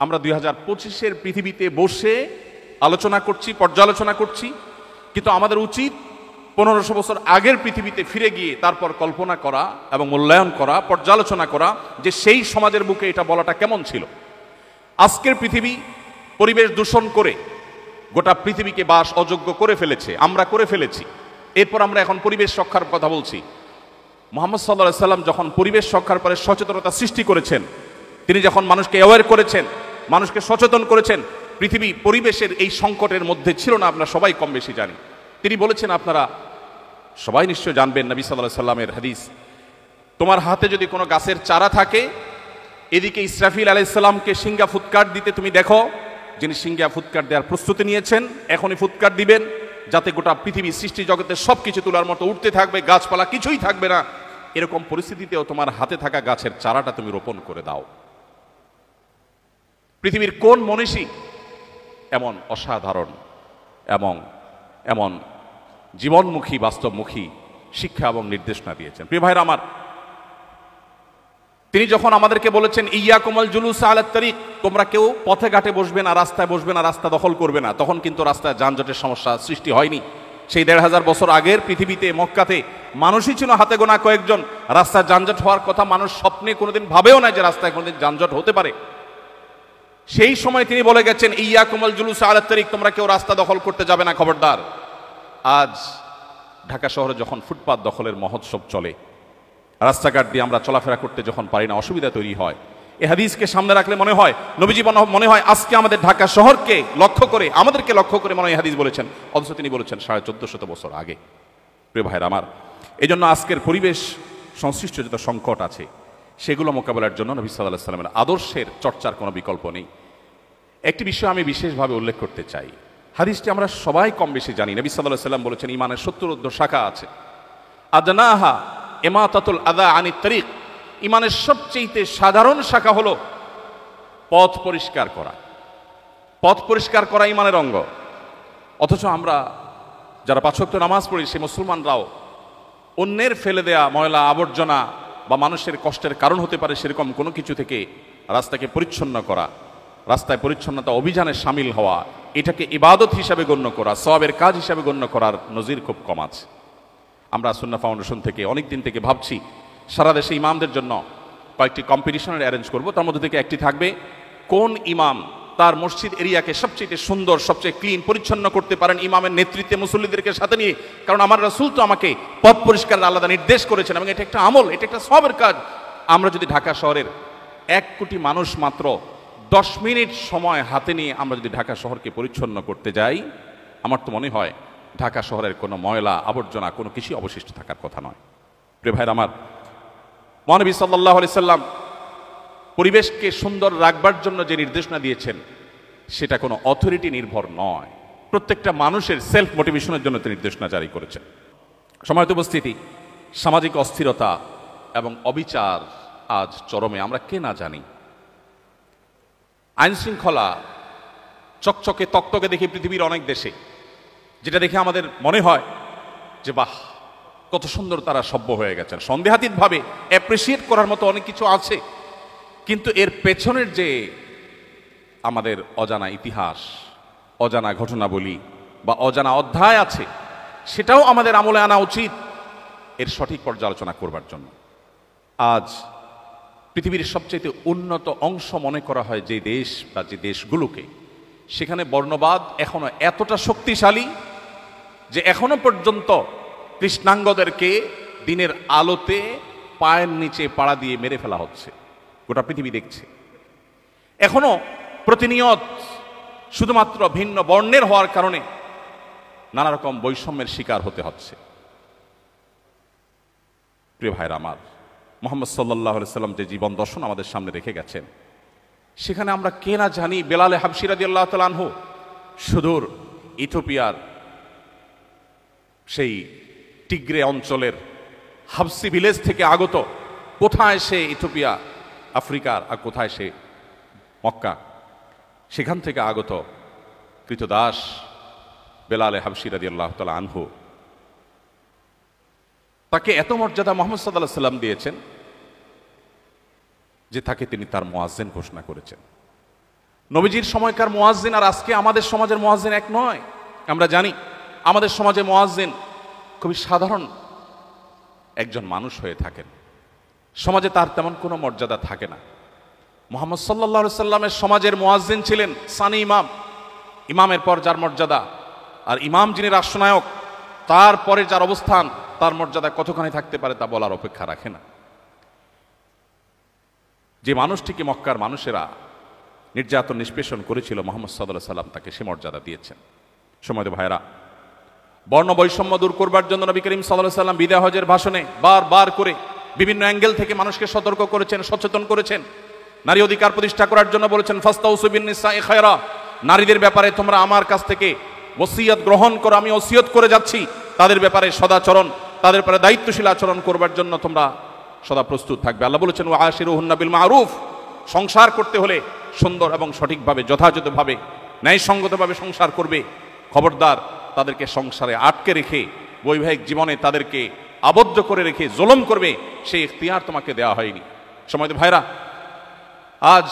আমরা 2025-এর পৃথিবীতে বসে আলোচনা করছি, পর্যালোচনা করছি, কিন্তু আমাদের উচিত 1500 বছর আগের পৃথিবীতে ফিরে গিয়ে তারপর কল্পনা করা এবং মূল্যায়ন করা, পর্যালোচনা করা যে সেই সমাজের বুকে এটা বলাটা কেমন ছিল। আজকের পৃথিবী পরিবেশ দূষণ করে গোটা পৃথিবীকে বাস অযোগ্য করে ফেলেছে, আমরা করে ফেলেছি। এরপর আমরা এখন পরিবেশ রক্ষার কথা বলছি। মুহাম্মদ সাল্লাল্লাহু আলাইহি সাল্লাম যখন পরিবেশ রক্ষার পরে সচেতনতা সৃষ্টি করেছেন, তিনি যখন মানুষকে অ্যাওয়্যার করেছেন, মানুষকে সচেতন করেছেন, পৃথিবী পরিবেশের এই সংকটের মধ্যে ছিল না, আমরা সবাই কম বেশি জানি। তিনি বলেছেন, আপনারা সবাই নিশ্চয় জানবেন, নবী সাল্লাল্লাহু আলাইহি সাল্লামের হাদিস, তোমার হাতে যদি কোনো গাছের চারা থাকে, এদিকে ইসরাফিল আলাইহিস সালামকে সিংহা ফুৎকার দিতে তুমি দেখো, যিনি সিংহা ফুৎকার দেওয়ার প্রস্তুতি নিয়েছেন, এখনই ফুৎকার দিবেন, যাতে গোটা পৃথিবী সৃষ্টি জগতের সবকিছু তোলার মতো উঠতে থাকবে, গাছপালা কিছুই থাকবে না। এরকম পরিস্থিতিতেও তোমার হাতে থাকা গাছের চারাটা তুমি রোপণ করে দাও। পৃথিবীর কোন মনীষী এমন অসাধারণ এবং এমন জীবনমুখী, বাস্তবমুখী শিক্ষা এবং নির্দেশনা দিয়েছেন? প্রিয় ভাইরা আমার, তিনি যখন আমাদেরকে বলেছেন, ইয়াকুমুল জুলুস আলাত তারিক, তোমরা কেউ পথে ঘাটে বসবে না, রাস্তায় বসবে না, রাস্তা দখল করবে না, তখন কিন্তু রাস্তায় যানজটের সমস্যা সৃষ্টি হয়নি। সেই 1500 বছর আগের পৃথিবীতে, মক্কাতে মানুষই ছিল হাতে গোনা কয়েকজন। রাস্তায় যানজট হওয়ার কথা মানুষ স্বপ্নে কোনোদিন ভাবেও না যে রাস্তায় কোনোদিন যানজট হতে পারে। সেই সময় তিনি বলে গেছেন, ইয়াকুমুল জুলুস আলাত তারিক, তোমরা কেউ রাস্তা দখল করতে যাবে না, খবরদার। আজ ঢাকা শহরে যখন ফুটপাত দখলের মহোৎসব চলে, রাস্তাঘাট দিয়ে আমরা চলাফেরা করতে যখন পারি না, অসুবিধা তৈরি হয়। এই হাদিসকে সামনে রাখলে মনে হয়, নবীজি মনে হয় আজকে আমাদের ঢাকা শহরকে লক্ষ্য করে, আমাদেরকে লক্ষ্য করে মনে হয় হাদিস বলেছেন, অথচ তিনি বলেছেন 1450 বছর আগে। প্রিয় ভাইরা আমার, এই জন্য আজকের পরিবেশ সংশ্লিষ্ট যত সংকট আছে, সেগুলো মোকাবেলার জন্য নবী সাল্লাল্লাহু আলাইহি সাল্লামের আদর্শের চর্চার কোনো বিকল্প নেই। একটি বিষয় আমি বিশেষভাবে উল্লেখ করতে চাই। হাদিসটি আমরা সবাই কম বেশি জানি। নবী সাল্লাল্লাহু আলাইহি সাল্লাম বলেছেন, ঈমানের 70 শাখা আছে। আদনাহা ইমাতাতুল আযা আনিত তারিক, ঈমানের সবচেয়ে সাধারণ শাখা হলো পথ পরিষ্কার করা। পথ পরিষ্কার করা ঈমানের অঙ্গ। অথচ আমরা যারা 5 ওয়াক্ত নামাজ পড়ি, সে মুসলমানরাও অন্যের ফেলে দেয়া ময়লা আবর্জনা বা মানুষের কষ্টের কারণ হতে পারে সেরকম কোনো কিছু থেকে রাস্তাকে পরিচ্ছন্ন করা, রাস্তায় পরিচ্ছন্নতা অভিযানে সামিল হওয়া, এটাকে ইবাদত হিসাবে গণ্য করা, সওয়াবের কাজ হিসাবে গণ্য করার নজির খুব কম আছে। আমরা সুন্নাহ ফাউন্ডেশন থেকে অনেক দিন থেকে ভাবছি সারা দেশে ইমামদের জন্য কয়েকটি কম্পিটিশনের অ্যারেঞ্জ করব। তার মধ্যে থেকে একটি থাকবে কোন ইমাম তার মসজিদ এরিয়াকে সবচেয়ে সুন্দর, সবচেয়ে ক্লিন, পরিচ্ছন্ন করতে পারেন ইমামের নেতৃত্বে মুসল্লিদেরকে সাথে নিয়ে। কারণ আমার রাসূল তো আমাকে পথ পরিষ্কারের আলাদা নির্দেশ করেছেন এবং এটা একটা আমল, এটা একটা সওয়াবের কাজ। আমরা যদি ঢাকা শহরের 1 কোটি মানুষ মাত্র 10 মিনিট সময় হাতে নিয়ে আমরা যদি ঢাকা শহরকে পরিচ্ছন্ন করতে যাই, আমার তো মনে হয় ঢাকা শহরের কোনো ময়লা আবর্জনা কোনো কিছুই অবশিষ্ট থাকার কথা নয়। প্রিয় ভাইরা আমার, মহানবী সাল্লাল্লাহু আলাইহি সাল্লাম পরিবেশকে সুন্দর রাখবার জন্য যে নির্দেশনা দিয়েছেন সেটা কোনো অথরিটি নির্ভর নয়, প্রত্যেকটা মানুষের সেলফ মোটিভেশনের জন্য তিনি নির্দেশনা জারি করেছেন। সম্মানিত উপস্থিতি, সামাজিক অস্থিরতা এবং অবিচার আজ চরমে, আমরা কে না জানি। আইন শৃঙ্খলা চকচকে তকতকে দেখি পৃথিবীর অনেক দেশে, যেটা দেখে আমাদের মনে হয় যে বাহ, কত সুন্দর তারা সভ্য হয়ে গেছেন। সন্দেহাতীতভাবে অ্যাপ্রিসিয়েট করার মতো অনেক কিছু আছে, কিন্তু এর পেছনের যে আমাদের অজানা ইতিহাস, অজানা ঘটনাবলী বা অজানা অধ্যায় আছে, সেটাও আমাদের আমলে আনা উচিত এর সঠিক পর্যালোচনা করবার জন্য। আজ পৃথিবীর সবচেয়ে উন্নত অংশ মনে করা হয় যে দেশ বা যে দেশগুলোকে, সেখানে বর্ণবাদ এখনো এতটা শক্তিশালী যে এখনো পর্যন্ত কৃষ্ণাঙ্গদেরকে দিনের আলোতে পায়ের নিচে পাড়া দিয়ে মেরে ফেলা হচ্ছে, গোটা পৃথিবী দেখছে। এখনো প্রতিনিয়ত শুধুমাত্র ভিন্ন বর্ণের হওয়ার কারণে নানা রকম বৈষম্যের শিকার হতে হচ্ছে। প্রিয় ভাইরা আমার, মুহাম্মদ সাল্লাল্লাহু আলাইহি সাল্লাম যে জীবন দর্শন আমাদের সামনে রেখে গেছেন, সেখানে আমরা কে না জানি বেলালে হাবশী রাদিয়াল্লাহু তাআলা আনহু সুদূর ইথিওপিয়ার সেই টিগ্রে অঞ্চলের হাবসি ভিলেজ থেকে আগত, কোথায় সে ইথিওপিয়া আফ্রিকার আর কোথায় সে মক্কা, সেখান থেকে আগত কৃতদাস বেলালে হাবশী রাদিয়াল্লাহু তাআলা আনহু, তাকে এত মর্যাদা মুহাম্মদ সাল্লাল্লাহু আলাইহি সাল্লাম দিয়েছেন যে তাকে তিনি তার মুয়াজ্জিন ঘোষণা করেছেন। নবীজির সময়কার মুয়াজ্জিন আর আজকে আমাদের সমাজের মুয়াজ্জিন এক নয়। আমরা জানি আমাদের সমাজে মুয়াজ্জিন খুবই সাধারণ একজন মানুষ হয়ে থাকেন, সমাজে তার তেমন কোনো মর্যাদা থাকে না। মুহাম্মদ সাল্লাল্লাহু আলাইহি সাল্লামের সমাজের মুয়াজ্জিন ছিলেন সানি ইমাম, ইমামের পর যার মর্যাদা, আর ইমাম যিনি রাষ্ট্রনায়ক, তারপরে যার অবস্থান, তার মর্যাদা কতখানি থাকতে পারে তা বলার অপেক্ষা রাখে না। যে মানুষটিকে মক্কার মানুষেরা নির্যাতন নিষ্পেষণ করেছিল, মুহাম্মদ সাল্লাল্লাহু আলাইহি সাল্লাম তাকে সে মর্যাদা দিয়েছেন। সময়ত ভাইরা, বর্ণ বৈষম্য দূর করবার জন্য নবী করিম সাল্লাল্লাহু আলাইহি সাল্লাম বিদায় হজের ভাষণে বারবার করে বিভিন্ন অ্যাঙ্গেল থেকে মানুষকে সতর্ক করেছেন, সচেতন করেছেন। নারী অধিকার প্রতিষ্ঠা করার জন্য বলেছেন ফাস্তাউসু বিন-নিসাই খায়রা, নারীদের ব্যাপারে তোমরা আমার কাছ থেকে ওসিয়ত গ্রহণ করো, আমি ওসিয়ত করে যাচ্ছি, তাদের ব্যাপারে সদাচরণ, তাদের ব্যাপারে দায়িত্বশীল আচরণ করবার জন্য তোমরা সদা প্রস্তুত থাকবে। আল্লাহ বলেছেন ওয়া আশিরুহুন্না বিল মারুফ, সংসার করতে হলে সুন্দর এবং সঠিকভাবে, যথাযথভাবে, ন্যায়সঙ্গতভাবে সংসার করবে। খবরদার তাদেরকে সংসারে আটকে রেখে, বৈবাহিক জীবনে তাদেরকে আবদ্ধ করে রেখে জুলুম করবে, সেই ইখতিয়ার তোমাকে দেওয়া হয়নি। সময়ত ভাইরা, আজ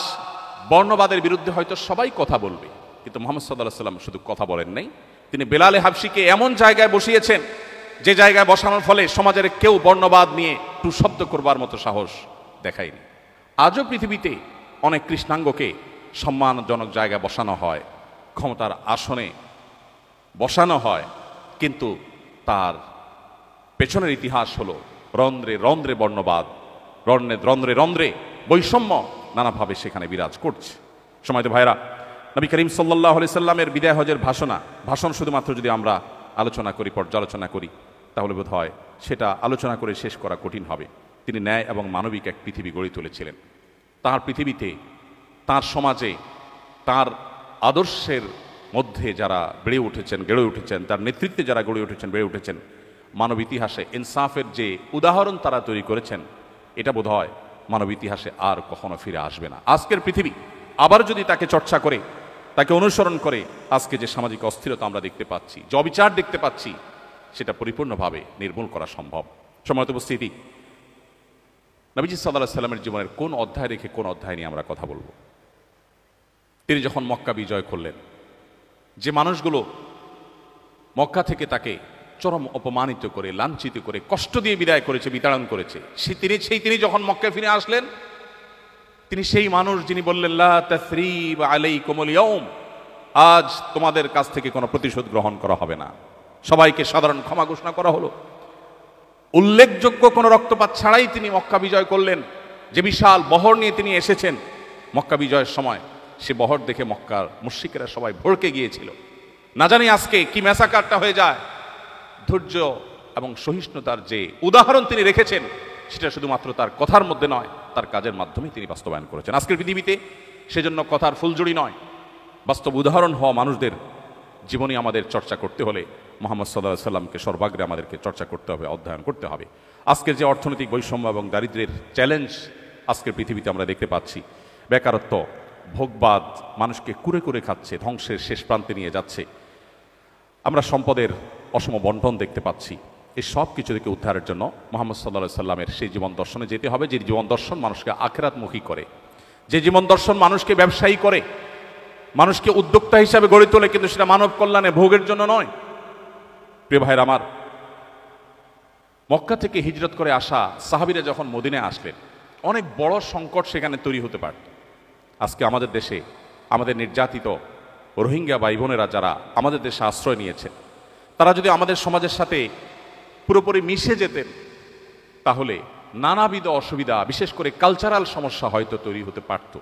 বর্ণবাদের বিরুদ্ধে হয়তো সবাই কথা বলবে, কিন্তু মুহাম্মদ সাল্লাল্লাহু আলাইহি সাল্লাম শুধু কথা বলেন নাই, তিনি বেলালে হাবশীকে এমন জায়গায় বসিয়েছেন যে জায়গায় বসানোর ফলে সমাজের কেউ বর্ণবাদ নিয়ে টু শব্দ করবার মতো সাহস দেখায়নি। আজও পৃথিবীতে অনেক কৃষ্ণাঙ্গকে সম্মানজনক জায়গায় বসানো হয়, ক্ষমতার আসনে বসানো হয়, কিন্তু তার পেছনের ইতিহাস হলো রন্ধ্রে রন্ধ্রে বর্ণবাদ, রন্ধ্রে রন্ধ্রে বৈষম্য নানাভাবে সেখানে বিরাজ করছে। সময়ত ভাইরা, নবী করিম সাল্লাল্লাহু আলাইহি সাল্লামের বিদায় হজের ভাষণ শুধুমাত্র যদি আমরা আলোচনা করি, পর্যালোচনা করি, তাহলে বোধ হয় সেটা আলোচনা করে শেষ করা কঠিন হবে। তিনি ন্যায় এবং মানবিক এক পৃথিবী গড়ে তুলেছিলেন। তার পৃথিবীতে, তার সমাজে, তার আদর্শের মধ্যে যারা গড়ে উঠেছেন, তার নেতৃত্বে যারা বেড়ে উঠেছেন, মানব ইতিহাসে ইনসাফের যে উদাহরণ তারা তৈরি করেছেন, এটা বোধ হয় মানব ইতিহাসে আর কখনো ফিরে আসবে না। আজকের পৃথিবী আবার যদি তাকে চর্চা করে, তাকে অনুসরণ করে, আজকে যে সামাজিক অস্থিরতা আমরা দেখতে পাচ্ছি, যে অবিচার দেখতে পাচ্ছি, সেটা পরিপূর্ণভাবে নির্মূল করা সম্ভব। সম্মানিত উপস্থিতি, নবীজি সাল্লাল্লাহু আলাইহি সাল্লামের জীবনের কোন অধ্যায় রেখে কোন অধ্যায় নিয়ে আমরা কথা বলবো? তিনি যখন মক্কা বিজয় করলেন, যে মানুষগুলো মক্কা থেকে তাকে চরম অপমানিত করে, লাঞ্ছিত করে, কষ্ট দিয়ে বিদায় করেছে, বিতাড়ন করেছে, তিনি যখন মক্কায় ফিরে আসলেন, তিনি সেই মানুষ যিনি বললেন লা তাসরিব আলাইকুমুল ইয়াউম, আজ তোমাদের কাছ থেকে কোনো প্রতিশোধ গ্রহণ করা হবে না, সবাইকে সাধারণ ক্ষমা ঘোষণা করা হলো। উল্লেখযোগ্য কোনো রক্তপাত ছাড়াই তিনি মক্কা বিজয় করলেন। যে বিশাল বহর নিয়ে তিনি এসেছেন মক্কা বিজয়ের সময়, সে বহর দেখে মক্কার মুশরিকেরা সবাই ভড়কে গিয়েছিল। না জানি আজকে কি ম্যাসাকারটা হয়ে যায়। ধৈর্য এবং সহিষ্ণুতার যে উদাহরণ তিনি রেখেছেন, সেটা শুধুমাত্র তার কথার মধ্যে নয়, তার কাজের মাধ্যমে তিনি বাস্তবায়ন করেছেন আজকের পৃথিবীতে। সেজন্য কথার ফুলজুড়ি নয়, বাস্তব উদাহরণ হওয়া মানুষদের জীবনী আমাদের চর্চা করতে হলে মুহাম্মদ সাল্লাল্লাহু আলাইহি সাল্লামকে সর্বাগ্রে আমাদেরকে চর্চা করতে হবে, অধ্যয়ন করতে হবে। আজকের যে অর্থনৈতিক বৈষম্য এবং দারিদ্র্যের চ্যালেঞ্জ আজকের পৃথিবীতে আমরা দেখতে পাচ্ছি, বেকারত্ব, ভোগবাদ মানুষকে কুরে কুরে খাচ্ছে, ধ্বংসের শেষ প্রান্তে নিয়ে যাচ্ছে, আমরা সম্পদের অসম বন্টন দেখতে পাচ্ছি। এই সব কিছু থেকে উদ্ধারের জন্য মুহাম্মদ সাল্লাল্লাহু আলাইহি সাল্লামের সেই জীবন দর্শনে যেতে হবে, যে জীবন দর্শন মানুষকে আখিরাতমুখী করে, যে জীবন দর্শন মানুষকে ব্যবসায়ী করে, মানুষকে উদ্যোক্তা হিসাবে গড়ে তোলে, কিন্তু সেটা মানব কল্যাণে ভোগের জন্য নয়। প্রিয় ভাইরা আমার, মক্কা থেকে হিজরত করে আসা সাহাবীরা যখন মদিনায় আসলেন, অনেক বড় সংকট সেখানে তৈরি হতে পারত। আজকে আমাদের দেশে আমাদের নির্যাতিত রোহিঙ্গা ভাই বোনেরা যারা আমাদের দেশে আশ্রয় নিয়েছেন, তারা যদি আমাদের সমাজের সাথে পুরোপুরি মিশে যেতেন, তাহলে নানাবিধ অসুবিধা, বিশেষ করে কালচারাল সমস্যা হয়তো তৈরি হতে পারত।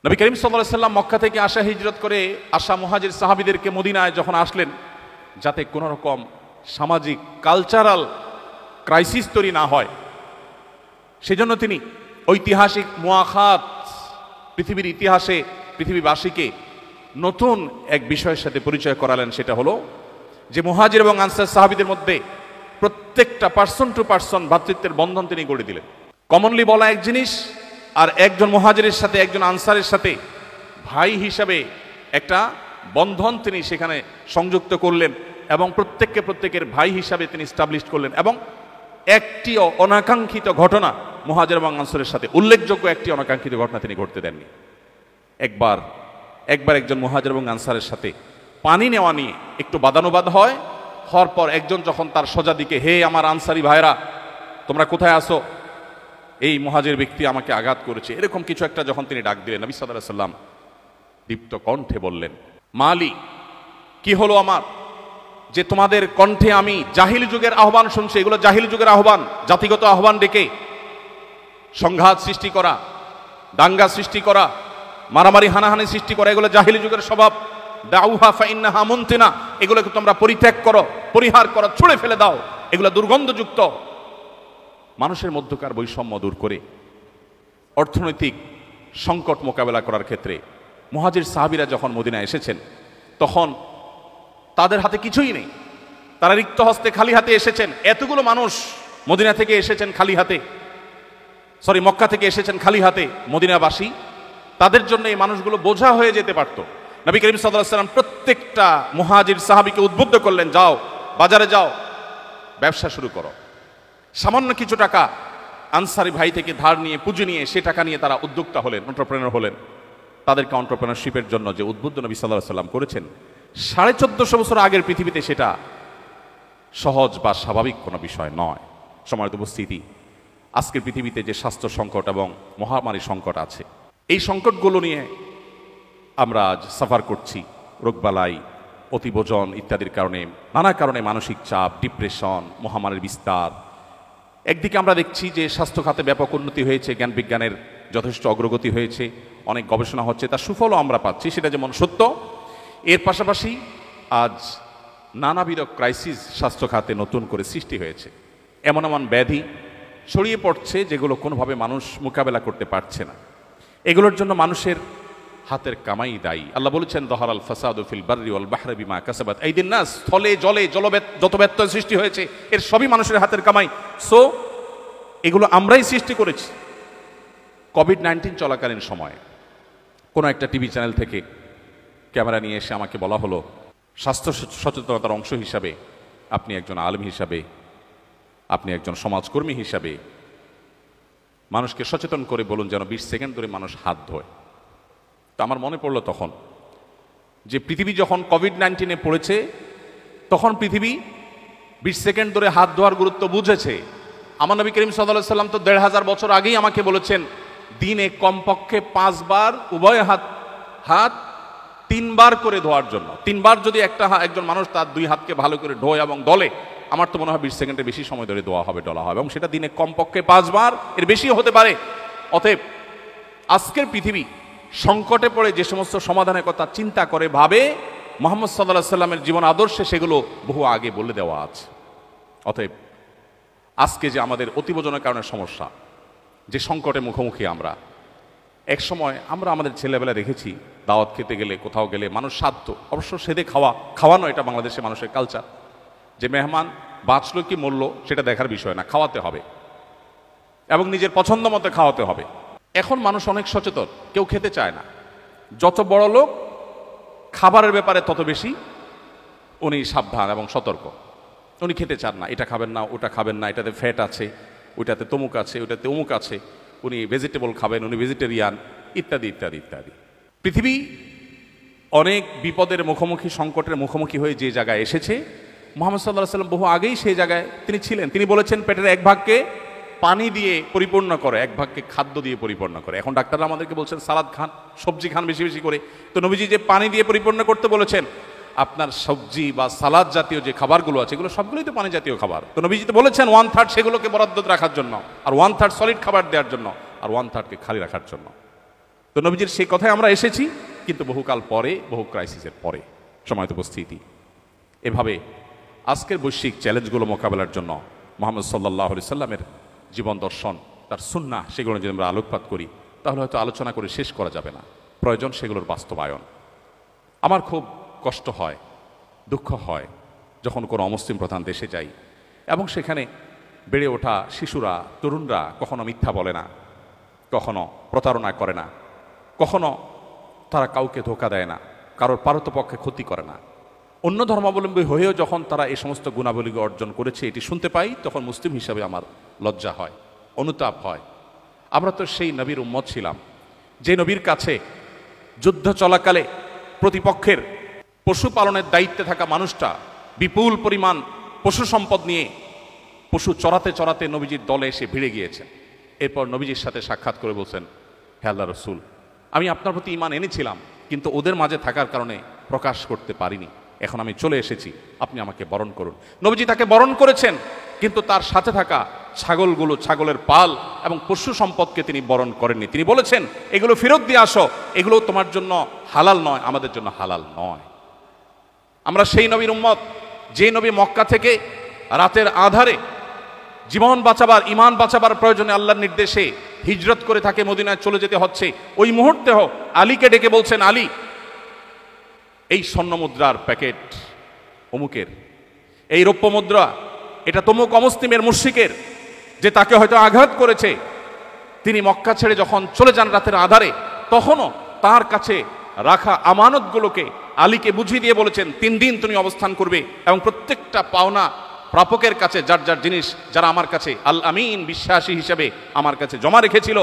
নবী করিম সাল্লাল্লাহু আলাইহি সাল্লাম মক্কা থেকে আসা হিজরত করে আসা মুহাজির সাহাবীদেরকে মদিনায় যখন আসলেন, যাতে কোনো রকম সামাজিক কালচারাল ক্রাইসিস তৈরি না হয়, সেজন্য তিনি ঐতিহাসিক মুআখাত, পৃথিবীর ইতিহাসে পৃথিবীবাসীকে নতুন এক বিষয়ের সাথে পরিচয় করালেন। সেটা হলো যে মুহাজির এবং আনসার সাহাবীদের মধ্যে প্রত্যেকটা পার্সন টু পার্সন ভ্রাতৃত্বের বন্ধন তিনি গড়ে দিলেন। কমনলি বলা এক জিনিস, আর একজন মুহাজিরের সাথে একজন আনসারের সাথে ভাই হিসাবে একটা বন্ধন তিনি সেখানে সংযুক্ত করলেন, এবং প্রত্যেকের ভাই হিসাবে তিনি স্টাবলিশ করলেন। এবং একটি অনাকাঙ্ক্ষিত ঘটনা মুহাজির এবং আনসারের সাথে, উল্লেখযোগ্য একটি অনাকাঙ্ক্ষিত ঘটনা তিনি ঘটতে দেননি। একবার একজন মুহাজির এবং আনসারের সাথে পানি নেওয়া নিয়ে একটু বাদানুবাদ হওয়ার পর একজন যখন তার সোজা দিকে, হে আমার আনসারি ভাইরা, তোমরা কোথায় আসো, এই মুহাজির ব্যক্তি আমাকে আঘাত করেছে, এরকম কিছু একটা যখন তিনি ডাক দিলেন, নবী সাল্লাল্লাহু আলাইহি সাল্লাম দীপ্ত কণ্ঠে বললেন, মালি, কি হলো আমার, যে তোমাদের কণ্ঠে আমি জাহিলি যুগের আহ্বান শুনছি। এগুলো জাহিলি যুগের আহ্বান, জাতিগত আহ্বান ডেকে সংঘাত সৃষ্টি করা, দাঙ্গা সৃষ্টি করা, মারামারি হানাহানি সৃষ্টি করা, এগুলো জাহিলি যুগের স্বভাব। দাউহা ফাইন্নাহা মুনতিনা, এগুলোকে তোমরা পরিত্যাগ করো, পরিহার করো, ছুঁড়ে ফেলে দাও, এগুলো দুর্গন্ধযুক্ত। মানুষের মধ্যকার বৈষম্য দূর করে অর্থনৈতিক সংকট মোকাবেলা করার ক্ষেত্রে মুহাজির সাহাবীরা যখন মদিনায় এসেছেন, তখন তাদের হাতে কিছুই নেই, তারা রিক্ত হস্তে খালি হাতে এসেছেন। এতগুলো মানুষ মদিনা থেকে এসেছেন খালি হাতে, মক্কা থেকে এসেছেন খালি হাতে মদিনাবাসী, তাদের জন্য এই মানুষগুলো বোঝা হয়ে যেতে পারত। নবী করিম সাল্লাল্লাহু আলাইহি সাল্লাম প্রত্যেকটা মুহাজির সাহাবীকে উদ্বুদ্ধ করলেন, যাও বাজারে যাও, ব্যবসা শুরু করো। সামান্য কিছু টাকা আনসারি ভাই থেকে ধার নিয়ে, পুঁজি নিয়ে, সে টাকা নিয়ে তারা উদ্যোক্তা হলেন, এন্টারপ্রেনার হলেন। তাদেরকে এন্টারপ্রেনারশিপের জন্য যে উদ্বুদ্ধ নবী সাল্লাল্লাহু আলাইহি সাল্লাম করেছেন, 1450 বছর আগের পৃথিবীতে সেটা সহজ বা স্বাভাবিক কোনো বিষয় নয়। সময়ত উপস্থিতি, আজকের পৃথিবীতে যে স্বাস্থ্য সংকট এবং মহামারী সংকট আছে, এই সংকটগুলো নিয়ে আমরা আজ সাফার করছি। রোগবালাই, অতিভোজন ইত্যাদির কারণে, নানা কারণে মানসিক চাপ, ডিপ্রেশন, মহামারীর বিস্তার। একদিকে আমরা দেখছি যে স্বাস্থ্য খাতে ব্যাপক উন্নতি হয়েছে, জ্ঞান বিজ্ঞানের যথেষ্ট অগ্রগতি হয়েছে, অনেক গবেষণা হচ্ছে, তার সুফলও আমরা পাচ্ছি, সেটা যেমন সত্য। এর পাশাপাশি আজ নানাবিধ ক্রাইসিস স্বাস্থ্য খাতে নতুন করে সৃষ্টি হয়েছে। এমন ব্যাধি ছড়িয়ে পড়ছে যেগুলো কোনোভাবে মানুষ মোকাবেলা করতে পারছে না। এগুলোর জন্য মানুষের হাতের কামাই দায়ী। আল্লাহ বলেছেন, যহারাল ফাসাদু ফিল বাররি ওয়াল বাহরি বিমা কাসাবাত আইদিন নাস, স্থলে জলে যত ব্যত্যয় সৃষ্টি হয়েছে, এর সবই মানুষের হাতের কামাই। সো এগুলো আমরাই সৃষ্টি করেছি। কোভিড-19 চলাকালীন সময়ে কোনো একটা টিভি চ্যানেল থেকে ক্যামেরা নিয়ে এসে আমাকে বলা হলো, স্বাস্থ্য সচেতনতার অংশ হিসাবে আপনি একজন আলেম হিসাবে, আপনি একজন সমাজকর্মী হিসাবে মানুষকে সচেতন করে বলুন যেন 20 সেকেন্ড ধরে মানুষ হাত ধোয়। তো আমার মনে পড়লো তখন যে পৃথিবী যখন কোভিড-19 পড়েছে, তখন পৃথিবী 20 সেকেন্ড ধরে হাত ধোয়ার গুরুত্ব বুঝেছে। আমার নবী করিম সাল্লাল্লাহু আলাইহি সাল্লাম তো 1500 বছর আগেই আমাকে বলেছেন দিনে কমপক্ষে 5 বার উভয় হাত 3 বার করে ধোয়ার জন্য। 3 বার যদি একজন মানুষ তার 2 হাতকে ভালো করে ধোয় এবং দলে, আমার তো মনে হয় 20 সেকেন্ডের বেশি সময় ধরে ধোয়া হবে, ডলা হবে, এবং সেটা দিনে কমপক্ষে 5 বার, এর বেশিও হতে পারে। অতএব আজকের পৃথিবী সংকটে পড়ে যে সমস্ত সমাধানের কথা চিন্তা করে ভাবে, মুহাম্মদ সাল্লাল্লাহু আলাইহি সাল্লামের জীবন আদর্শে সেগুলো বহু আগে বলে দেওয়া আছে। অতএব আজকে যে আমাদের অতিবোজনের কারণে সমস্যা, যে সংকটের মুখোমুখি আমরা, এক সময় আমরা আমাদের ছেলেবেলা দেখেছি দাওয়াত খেতে গেলে, কোথাও গেলে মানুষ সাধ্য, অবশ্য সেদে খাওয়ানো এটা বাংলাদেশের মানুষের কালচার, যে মেহমান বাঁচলো কি মরলো সেটা দেখার বিষয় না, খাওয়াতে হবে এবং নিজের পছন্দ মতো খাওয়াতে হবে। এখন মানুষ অনেক সচেতন, কেউ খেতে চায় না। যত বড় লোক খাবারের ব্যাপারে তত বেশি উনি সাবধান এবং সতর্ক। উনি খেতে চান না, এটা খাবেন না, ওটা খাবেন না, এটাতে ফ্যাট আছে, ওইটাতে তমুক আছে, ওইটাতে অমুক আছে, উনি ভেজিটেবল খাবেন, উনি ভেজিটেরিয়ান, ইত্যাদি ইত্যাদি ইত্যাদি। পৃথিবী অনেক বিপদের মুখোমুখি, সংকটের মুখোমুখি হয়ে যে জায়গায় এসেছে, মুহাম্মদ সাল্লাল্লাহু আলাইহি সাল্লাম বহু আগেই সেই জায়গায় তিনি ছিলেন। তিনি বলেছেন পেটের 1 ভাগকে পানি দিয়ে পরিপূর্ণ করে, 1 ভাগকে খাদ্য দিয়ে পরিপূর্ণ করে। এখন ডাক্তাররা আমাদেরকে বলছেন সালাদ খান, সবজি খান বেশি বেশি করে। তো নবীজি যে পানি দিয়ে পরিপূর্ণ করতে বলেছেন, আপনার সবজি বা সালাদ জাতীয় যে খাবারগুলো আছে এগুলো সবগুলোই তো পানি জাতীয় খাবার। তো নবীজি তো বলেছেন 1/3 সেগুলোকে বরাদ্দ রাখার জন্য, আর 1/3 সলিড খাবার দেওয়ার জন্য, আর 1/3কে খালি রাখার জন্য। তো নবীজির সেই কথায় আমরা এসেছি, কিন্তু বহুকাল পরে, বহু ক্রাইসিসের পরে। সময়ত উপস্থিতি এভাবে আজকের বৈশ্বিক চ্যালেঞ্জগুলো মোকাবেলার জন্য মুহাম্মদ সাল্লাল্লাহু আলাইহি সাল্লামের জীবন দর্শন, তার সুন্নাহ, সেগুলো যদি আমরা আলোকপাত করি তাহলে হয়তো আলোচনা করে শেষ করা যাবে না। প্রয়োজন সেগুলোর বাস্তবায়ন। আমার খুব কষ্ট হয়, দুঃখ হয় যখন কোনো অমুসলিম প্রধান দেশে যাই এবং সেখানে বেড়ে ওঠা শিশুরা, তরুণরা কখনো মিথ্যা বলে না, কখনো প্রতারণা করে না, কখনো তারা কাউকে ধোঁকা দেয় না, কারোর পারতপক্ষে ক্ষতি করে না। অন্য ধর্মাবলম্বী হয়েও যখন তারা এই সমস্ত গুণাবলী অর্জন করেছে এটি শুনতে পাই, তখন মুসলিম হিসাবে আমার লজ্জা হয়, অনুতাপ হয়। আমরা তো সেই নবীর উম্মত ছিলাম, যে নবীর কাছে যুদ্ধ চলাকালে প্রতিপক্ষের পশু পালনের দায়িত্বে থাকা মানুষটা বিপুল পরিমাণ পশু সম্পদ নিয়ে পশু চড়াতে চড়াতে নবীজির দলে এসে ভিড়ে গিয়েছেন। এরপর নবীজির সাথে সাক্ষাৎ করে বলছেন, হে আল্লাহর রাসূল, আমি আপনার প্রতি ঈমান এনেছিলাম, কিন্তু ওদের মাঝে থাকার কারণে প্রকাশ করতে পারিনি। এখন আমি চলে এসেছি, আপনি আমাকে বরণ করুন। নবীজি তাকে বরণ করেছেন, কিন্তু তার সাথে থাকা ছাগলগুলো, ছাগলের পাল এবং পশু সম্পদকে তিনি বরণ করেননি। তিনি বলেছেন, এগুলো ফেরত দিয়ে আসো, এগুলো তোমার জন্য হালাল নয়, আমাদের জন্য হালাল নয়। আমরা সেই নবীর উম্মত, যে নবী মক্কা থেকে রাতের আধারে জীবন বাঁচাবার, ঈমান বাঁচাবার প্রয়োজনে আল্লাহর নির্দেশে হিজরত করে তাকে মদিনায় চলে যেতে হচ্ছে। ওই মুহূর্তে আলীকে ডেকে বলছেন, আলী, এই স্বর্ণ মুদ্রার প্যাকেট অমুকের, এই রৌপ্য মুদ্রা এটা তমুক অমুসলিমের মুশরিকের, যে তাকে হয়তো আঘাত করেছে। তিনি মক্কা ছেড়ে যখন চলে যান রাতের আধারে, তখনও তার কাছে রাখা আমানতগুলোকে আলীকে বুঝিয়ে দিয়ে বলেছেন, 3 দিন তুমি অবস্থান করবে এবং প্রত্যেকটা পাওনা প্রাপকের কাছে যার যার জিনিস, যারা আমার কাছে আল আমিন বিশ্বাসী হিসেবে আমার কাছে জমা রেখেছিল,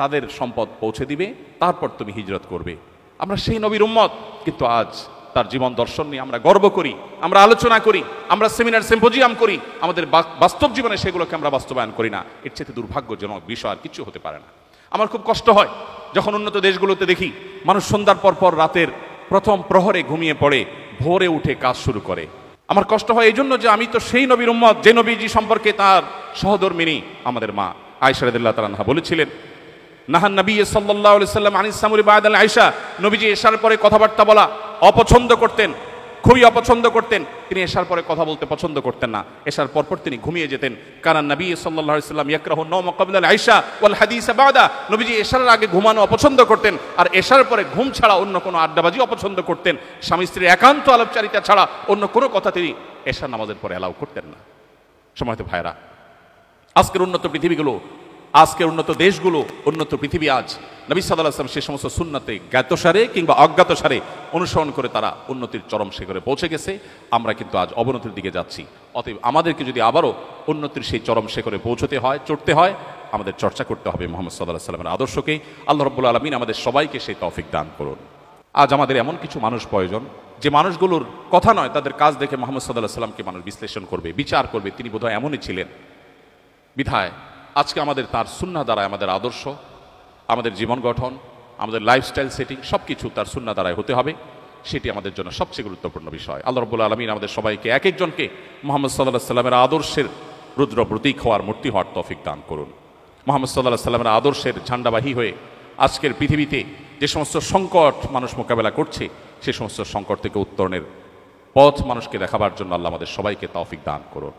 তাদের সম্পদ পৌঁছে দিবে, তারপর তুমি হিজরত করবে। আমরা সেই নবীর উম্মত, কিন্তু আজ তার জীবন দর্শন নিয়ে আমরা গর্ব করি, আমরা আলোচনা করি, আমরা সেমিনার সিম্পোজিয়াম করি, আমাদের বাস্তব জীবনে সেগুলোকে আমরা বাস্তবায়ন করি না। এর চেয়ে দুর্ভাগ্যজনক বিষয় আর কিছু হতে পারে না। আমার খুব কষ্ট হয় যখন উন্নত দেশগুলোতে দেখি মানুষ সন্ধ্যার পর রাতের প্রথম প্রহরে ঘুমিয়ে পড়ে, ভোরে উঠে কাজ শুরু করে। আমার কষ্ট হয় এই জন্য যে আমি তো সেই নবীর উম্মত, যে নবীজি সম্পর্কে তার সহধর্মিনী আমাদের মা আয়েশা রাদিয়াল্লাহু তাআলা আনহা বলেছিলেন, নাহান নবী সাল্লাল্লাহু আলাইহি সাল্লাম আনিস সামুরি বাদাল আয়েশা, নবীজি এশার পরে কথাবার্তা বলা অপছন্দ করতেন, খুবই অপছন্দ করতেন। তিনি এশার পরে কথা বলতে পছন্দ করতেন না, এশার পরপর তিনি ঘুমিয়ে যেতেন। কারণ নবী সাল্লাল্লাহু আলাইহি সাল্লাম ইয়াকরাহু নওম ক্বাবলা আল আয়েশা ওয়াল হাদিস বাদা, নবীজি এশার আগে ঘুমানো অপছন্দ করতেন, আর এশার পরে ঘুম ছাড়া অন্য কোনো আড্ডাবাজি অপছন্দ করতেন। স্বামী স্ত্রীর একান্ত আলাপচারিতা ছাড়া অন্য কোনো কথা তিনি এশার নামাজের পরে অ্যালাউ করতেন না। সময়ত ভাইরা, আজকের উন্নত পৃথিবীগুলো, আজকের উন্নত দেশগুলো, উন্নত পৃথিবী আজ নবী সাল্লাল্লাহু আলাইহি ওয়াসাল্লাম সে সমস্ত সুন্নাতে জ্ঞাতসারে কিংবা অজ্ঞাতসারে অনুসরণ করে তারা উন্নতির চরম শিখরে পৌঁছে গেছে। আমরা কিন্তু আজ অবনতির দিকে যাচ্ছি। অতএব আমাদেরকে যদি আবারও উন্নতির সেই চরম শিখরে পৌঁছতে হয়, চড়তে হয়, আমাদের চর্চা করতে হবে মুহাম্মদ সাল্লাল্লাহু আলাইহি ওয়াসাল্লামের আদর্শকে। আল্লাহ রাব্বুল আলামিন আমাদের সবাইকে সেই তৌফিক দান করুন। আজ আমাদের এমন কিছু মানুষ প্রয়োজন, যে মানুষগুলোর কথা নয়, তাদের কাজ দেখে মুহাম্মদ সাল্লাল্লাহু আলাইহি ওয়াসাল্লামকে মানুষ বিশ্লেষণ করবে, বিচার করবে। তিনি বোধহয় এমনই ছিলেন। বিধায় আজকে আমাদের তার সুন্নাহ দ্বারা আমাদের আদর্শ, আমাদের জীবন গঠন, আমাদের লাইফস্টাইল সেটিং সব কিছু তার সুন্নাহ দ্বারাই হতে হবে। সেটি আমাদের জন্য সবচেয়ে গুরুত্বপূর্ণ বিষয়। আল্লাহ রাব্বুল আলামিন আমাদের সবাইকে এক একজনকে মুহাম্মদ সাল্লাল্লাহু আলাইহি সাল্লামের আদর্শের রুদ্র প্রতীক হওয়ার মূর্তি হওয়ার তৌফিক দান করুন। মুহাম্মদ সাল্লাল্লাহু আলাইহি সাল্লামের আদর্শের ঝান্ডাবাহী হয়ে আজকের পৃথিবীতে যে সমস্ত সংকট মানুষ মোকাবেলা করছে, সে সমস্ত সংকট থেকে উত্তরণের পথ মানুষকে দেখাবার জন্য আল্লাহ আমাদের সবাইকে তৌফিক দান করুন।